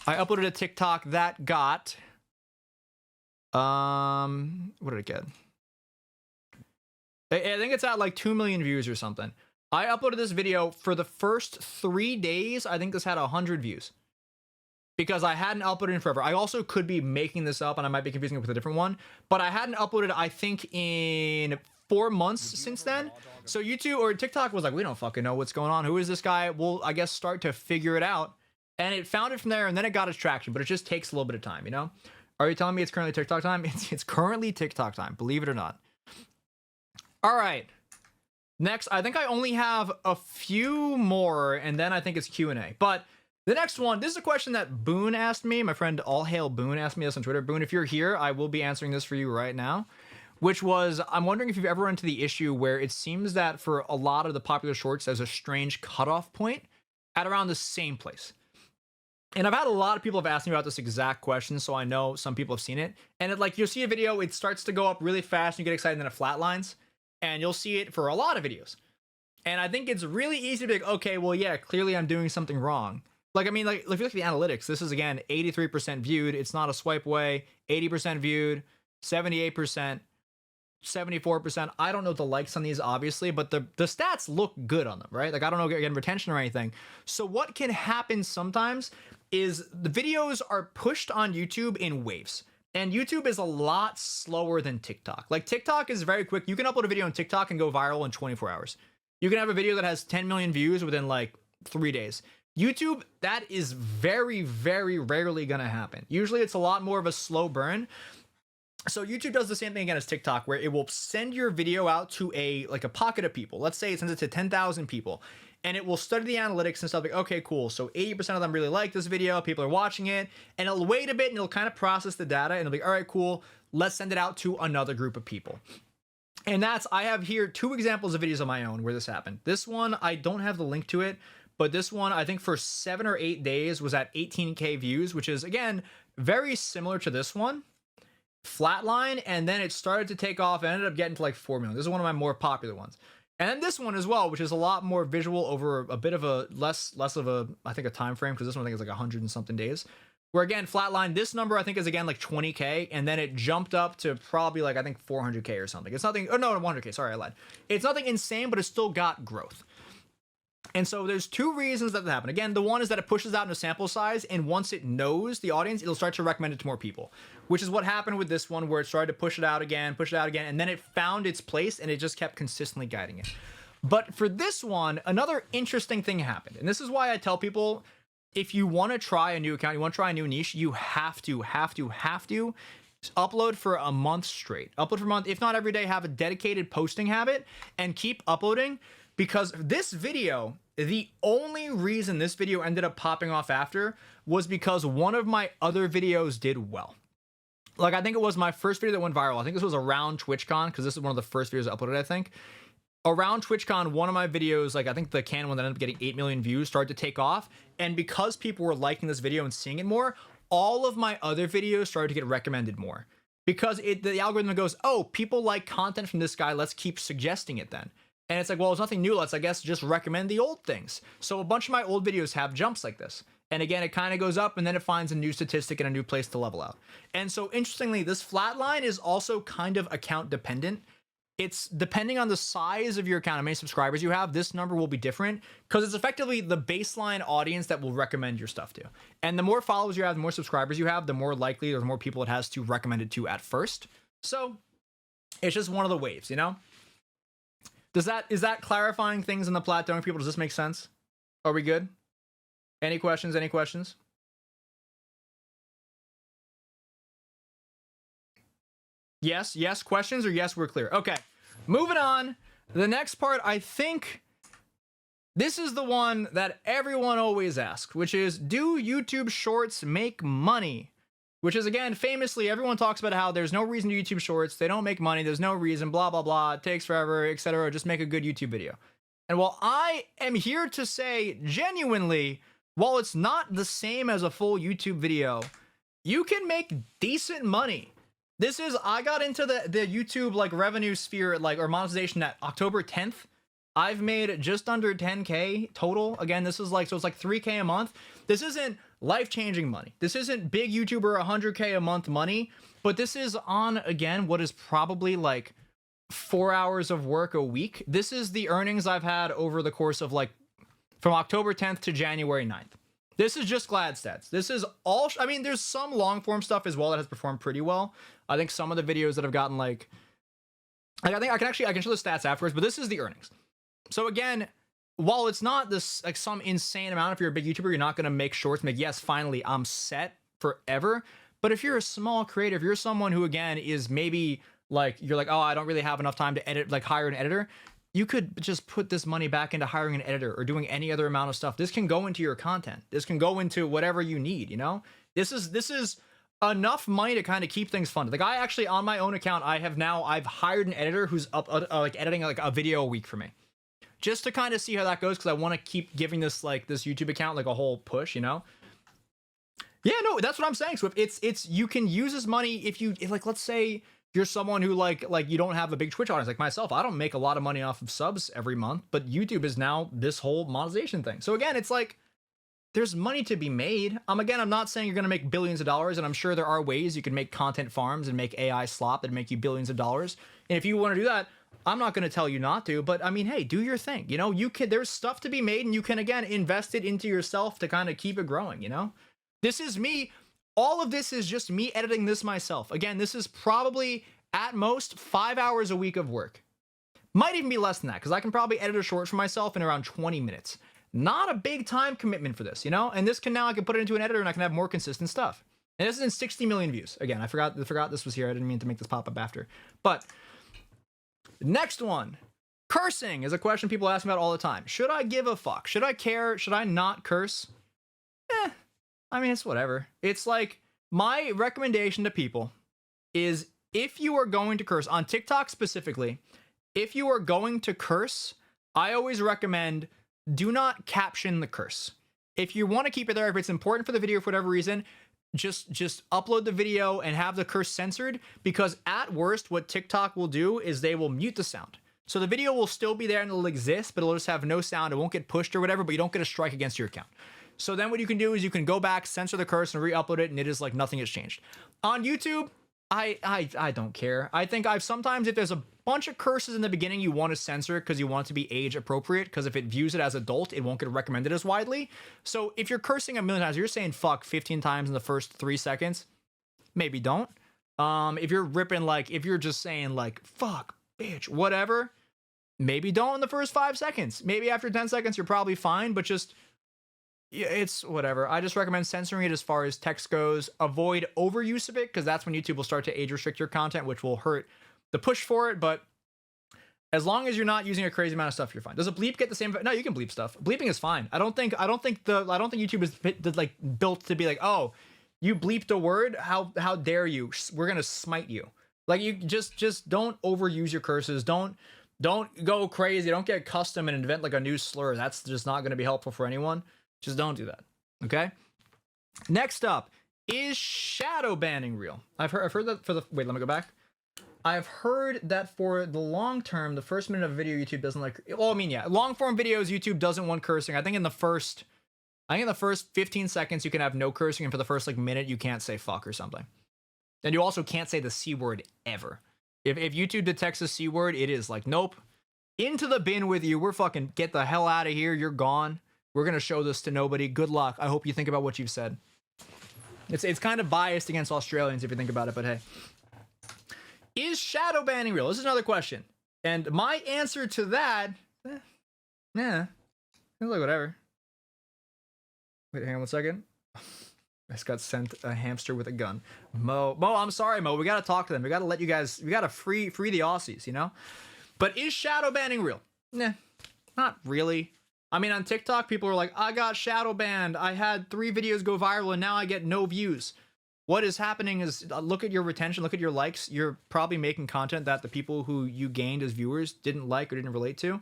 I uploaded a TikTok that got what did it get? I think it's at like 2 million views or something. I uploaded this video for the first 3 days. I think this had 100 views because I hadn't uploaded in forever. I also could be making this up and I might be confusing it with a different one, but I hadn't uploaded, I think, in 4 months since then. So YouTube or TikTok was like, we don't fucking know what's going on. Who is this guy? We'll, I guess, start to figure it out. And it found it from there, and then it got its traction, but it just takes a little bit of time, you know? Are you telling me it's currently TikTok time? It's currently TikTok time, believe it or not. All right. Next, I think I only have a few more, and then I think it's Q&A. But The next one, this is a question that Boone asked me. My friend All Hail Boone asked me this on Twitter. Boone, if you're here, I will be answering this for you right now. Which was, I'm wondering if you've ever run into the issue where it seems that for a lot of the popular shorts, there's a strange cutoff point at around the same place. And I've had a lot of people have asked me about this exact question, so I know some people have seen it. And it, like, you'll see a video, it starts to go up really fast, and you get excited, and then it flatlines. And you'll see it for a lot of videos. And I think it's really easy to be like, okay, well, yeah, clearly I'm doing something wrong. Like, I mean, like, if you look at the analytics, this is, again, 83% viewed. It's not a swipe away. 80% viewed. 78%. 74%. I don't know the likes on these, obviously, but the stats look good on them, right? Like, I don't know, again, retention or anything. So what can happen sometimes is the videos are pushed on YouTube in waves. And YouTube is a lot slower than TikTok. Like, TikTok is very quick. You can upload a video on TikTok and go viral in 24 hours. You can have a video that has 10 million views within, like, 3 days. YouTube, that is very, very rarely going to happen. Usually it's a lot more of a slow burn. So YouTube does the same thing again as TikTok, where it will send your video out to a pocket of people. Let's say it sends it to 10,000 people, and it will study the analytics and stuff like, okay, cool. So 80% of them really like this video. People are watching it, and it'll wait a bit and it'll kind of process the data and it'll be, all right, cool. Let's send it out to another group of people. And I have here 2 examples of videos of my own where this happened. This one, I don't have the link to it, but this one, I think for 7 or 8 days was at 18K views, which is, again, very similar to this one. Flatline, and then it started to take off and ended up getting to like 4 million. This is one of my more popular ones. And then this one as well, which is a lot more visual over a bit of a less of a, I think, a time frame, because this one I think is like 100 and something days. Where again, flatline, this number I think is again like 20K, and then it jumped up to probably like, I think 400K or something. It's nothing, oh no, 100K, sorry, I lied. It's nothing insane, but it's still got growth. And so there's 2 reasons that happen. Again, the one is that it pushes out in a sample size, and once it knows the audience, it'll start to recommend it to more people, which is what happened with this one, where it started to push it out again, and then it found its place, and it just kept consistently guiding it. But for this one, another interesting thing happened. And this is why I tell people, if you want to try a new account, you want to try a new niche, you have to upload for a month straight. Upload for a month, if not every day, have a dedicated posting habit, and keep uploading. Because this video, the only reason this video ended up popping off after was because one of my other videos did well. Like, I think it was my first video that went viral. I think this was around TwitchCon, because this is one of the first videos I uploaded, I think. Around TwitchCon, one of my videos, like I think the Canon one that ended up getting 8 million views, started to take off. And because people were liking this video and seeing it more, all of my other videos started to get recommended more. Because the algorithm goes, oh, people like content from this guy, let's keep suggesting it then. And it's like, well, it's nothing new. Let's, I guess, just recommend the old things. So a bunch of my old videos have jumps like this. And again, it kind of goes up, and then it finds a new statistic and a new place to level out. And so interestingly, this flatline is also kind of account dependent. It's depending on the size of your account, how many subscribers you have, this number will be different, because it's effectively the baseline audience that will recommend your stuff to. And the more followers you have, the more subscribers you have, the more likely or the more people it has to recommend it to at first. So it's just one of the waves, you know? Is that clarifying things in the plateauing people? Does this make sense? Are we good? Any questions? Any questions? Yes, questions, or yes, we're clear. Okay, moving on. The next part, I think this is the one that everyone always asks, which is, do YouTube Shorts make money? Which is, again, famously, everyone talks about how there's no reason to YouTube Shorts, they don't make money, there's no reason, blah, blah, blah, it takes forever, etc. Just make a good YouTube video. And while I am here to say, genuinely, while it's not the same as a full YouTube video, you can make decent money. This is, I got into the YouTube, like, revenue sphere, like, or monetization at October 10th. I've made just under 10K total. Again, this is like, so it's like 3K a month. This isn't life-changing money. This isn't big YouTuber 100K a month money, but this is on, again, what is probably like 4 hours of work a week. This is the earnings I've had over the course of, like, from October 10th to January 9th. This is just Radstads. This is all, I mean, there's some long-form stuff as well that has performed pretty well. I think some of the videos that have gotten like I think I can show the stats afterwards, but this is the earnings. So again, while it's not this like some insane amount, if you're a big YouTuber, you're not going to make shorts, make, yes, finally, I'm set forever. But if you're a small creator, if you're someone who, again, is maybe like, you're like, oh, I don't really have enough time to edit, like hire an editor, you could just put this money back into hiring an editor or doing any other amount of stuff. This can go into your content. This can go into whatever you need, you know? This is enough money to kind of keep things funded. Like, I actually, on my own account, I've hired an editor who's up like editing like a video a week for me, just to kind of see how that goes, because I want to keep giving this YouTube account like a whole push, you know? Yeah, no, that's what I'm saying. So if it's you can use this money if like, let's say you're someone who like you don't have a big Twitch audience like myself. I don't make a lot of money off of subs every month, but YouTube is now this whole monetization thing. So again, it's like there's money to be made. Again, I'm not saying you're gonna make billions of dollars, and I'm sure there are ways you can make content farms and make AI slop that make you billions of dollars. And if you want to do that, I'm not gonna tell you not to, but I mean, hey, do your thing. You know, there's stuff to be made, and you can again invest it into yourself to kind of keep it growing, you know? This is me. All of this is just me editing this myself. Again, this is probably at most 5 hours a week of work. Might even be less than that, because I can probably edit a short for myself in around 20 minutes. Not a big time commitment for this, you know? And this can now, I can put it into an editor and I can have more consistent stuff. And this is in 60 million views. Again, I forgot this was here. I didn't mean to make this pop up after. But next one. Cursing is a question people ask me about all the time. Should I give a fuck? Should I care? Should I not curse? I mean, it's whatever. It's like, my recommendation to people is, if you are going to curse, on TikTok specifically, if you are going to curse, I always recommend do not caption the curse. If you want to keep it there, if it's important for the video for whatever reason, just upload the video and have the curse censored, because at worst, what TikTok will do is they will mute the sound. So the video will still be there and it'll exist, but it'll just have no sound. It won't get pushed or whatever, but you don't get a strike against your account. So then what you can do is you can go back, censor the curse, and re-upload it, and it is like nothing has changed. On YouTube, I don't care. I think sometimes if there's a bunch of curses in the beginning, you want to censor it because you want it to be age appropriate, because if it views it as adult, it won't get recommended as widely. So if you're cursing a million times, you're saying fuck 15 times in the first 3 seconds, maybe don't. If you're ripping, like, if you're just saying like fuck, bitch, whatever, maybe don't in the first 5 seconds. Maybe after 10 seconds, you're probably fine, but just, yeah, it's whatever. I just recommend censoring it as far as text goes. Avoid overuse of it, because that's when YouTube will start to age restrict your content, which will hurt the push for it. But as long as you're not using a crazy amount of stuff, you're fine. Does a bleep get the same? No, you can bleep stuff. Bleeping is fine. I don't think YouTube is like built to be like, oh, you bleeped a word, how dare you? We're gonna smite you. Like, you just don't overuse your curses. Don't go crazy. Don't get custom and invent like a new slur. That's just not gonna be helpful for anyone. Just don't do that, okay? Next up, is shadow banning real? I've heard that for the, wait, let me go back. I've heard that for the long term, the first minute of a video, YouTube doesn't like, well, I mean, yeah, long form videos, YouTube doesn't want cursing. I think in the first 15 seconds, you can have no cursing, and for the first like minute, you can't say fuck or something. And you also can't say the C word ever. If YouTube detects the C word, it is like, nope, into the bin with you. We're fucking, get the hell out of here. You're gone. We're going to show this to nobody. Good luck. I hope you think about what you've said. It's kind of biased against Australians if you think about it, but hey. Is shadow banning real? This is another question. And my answer to that, yeah, it's like whatever. Wait, hang on 1 second. I just got sent a hamster with a gun. Mo, I'm sorry, Mo. We got to talk to them. We got to let you guys, we got to free the Aussies, you know? But is shadow banning real? Nah, not really. I mean, on TikTok, people are like, I got shadow banned. I had 3 videos go viral and now I get no views. What is happening is, look at your retention, look at your likes. You're probably making content that the people who you gained as viewers didn't like or didn't relate to.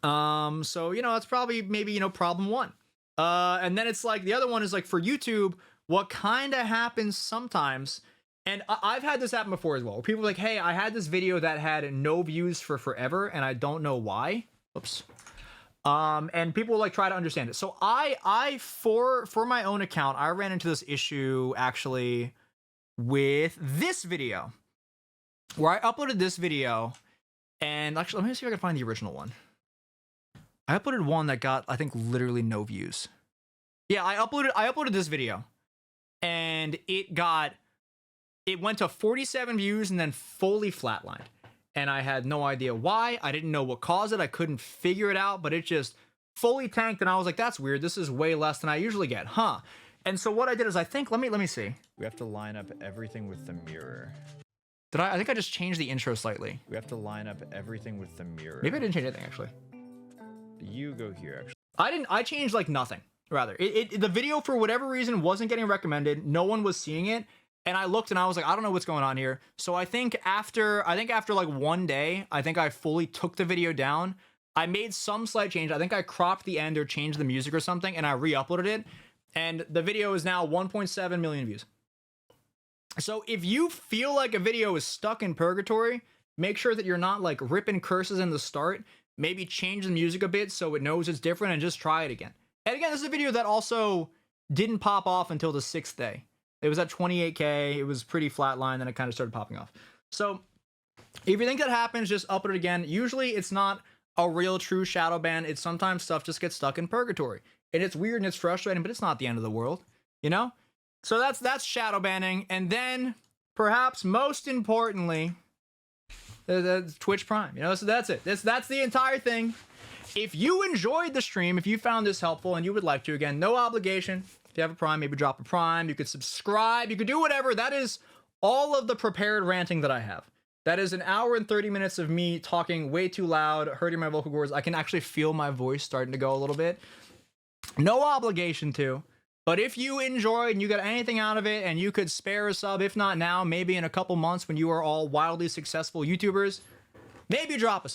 So, you know, that's probably maybe, you know, problem 1. And then it's like, the other one is like, for YouTube, what kind of happens sometimes, and I've had this happen before as well, where people are like, hey, I had this video that had no views for forever and I don't know why. Oops. And people like try to understand it. So I for my own account, I ran into this issue actually with this video, where I uploaded this video, and actually, let me see if I can find the original one. I uploaded one that got, I think, literally no views. Yeah, I uploaded this video, and it went to 47 views and then fully flatlined. And I had no idea why. I didn't know what caused it. I couldn't figure it out, but it just fully tanked. And I was like, that's weird. This is way less than I usually get, huh? And so what I did is, I think, let me see. We have to line up everything with the mirror. Did I think I just changed the intro slightly. We have to line up everything with the mirror. Maybe I didn't change anything, actually. You go here, actually. I changed like nothing, rather. The video, for whatever reason, wasn't getting recommended. No one was seeing it. And I looked and I was like, I don't know what's going on here. So I think after like one day, I think I fully took the video down. I made some slight change. I think I cropped the end or changed the music or something, and I re-uploaded it. And the video is now 1.7 million views. So if you feel like a video is stuck in purgatory, make sure that you're not like ripping curses in the start. Maybe change the music a bit so it knows it's different and just try it again. And again, this is a video that also didn't pop off until the 6th day. It was at 28K. It was pretty flatline, then it kind of started popping off. So if you think that happens, just upload it again. Usually it's not a real true shadow ban. It's sometimes stuff just gets stuck in purgatory. And it's weird and it's frustrating, but it's not the end of the world, you know? So that's shadow banning. And then perhaps most importantly, the Twitch Prime, you know? So that's it. That's the entire thing. If you enjoyed the stream, if you found this helpful and you would like to, again, no obligation. If you have a Prime, maybe drop a Prime. You could subscribe. You could do whatever. That is all of the prepared ranting that I have. That is an hour and 30 minutes of me talking way too loud, hurting my vocal cords. I can actually feel my voice starting to go a little bit. No obligation to. But if you enjoyed and you got anything out of it and you could spare a sub, if not now, maybe in a couple months when you are all wildly successful YouTubers, maybe drop a sub.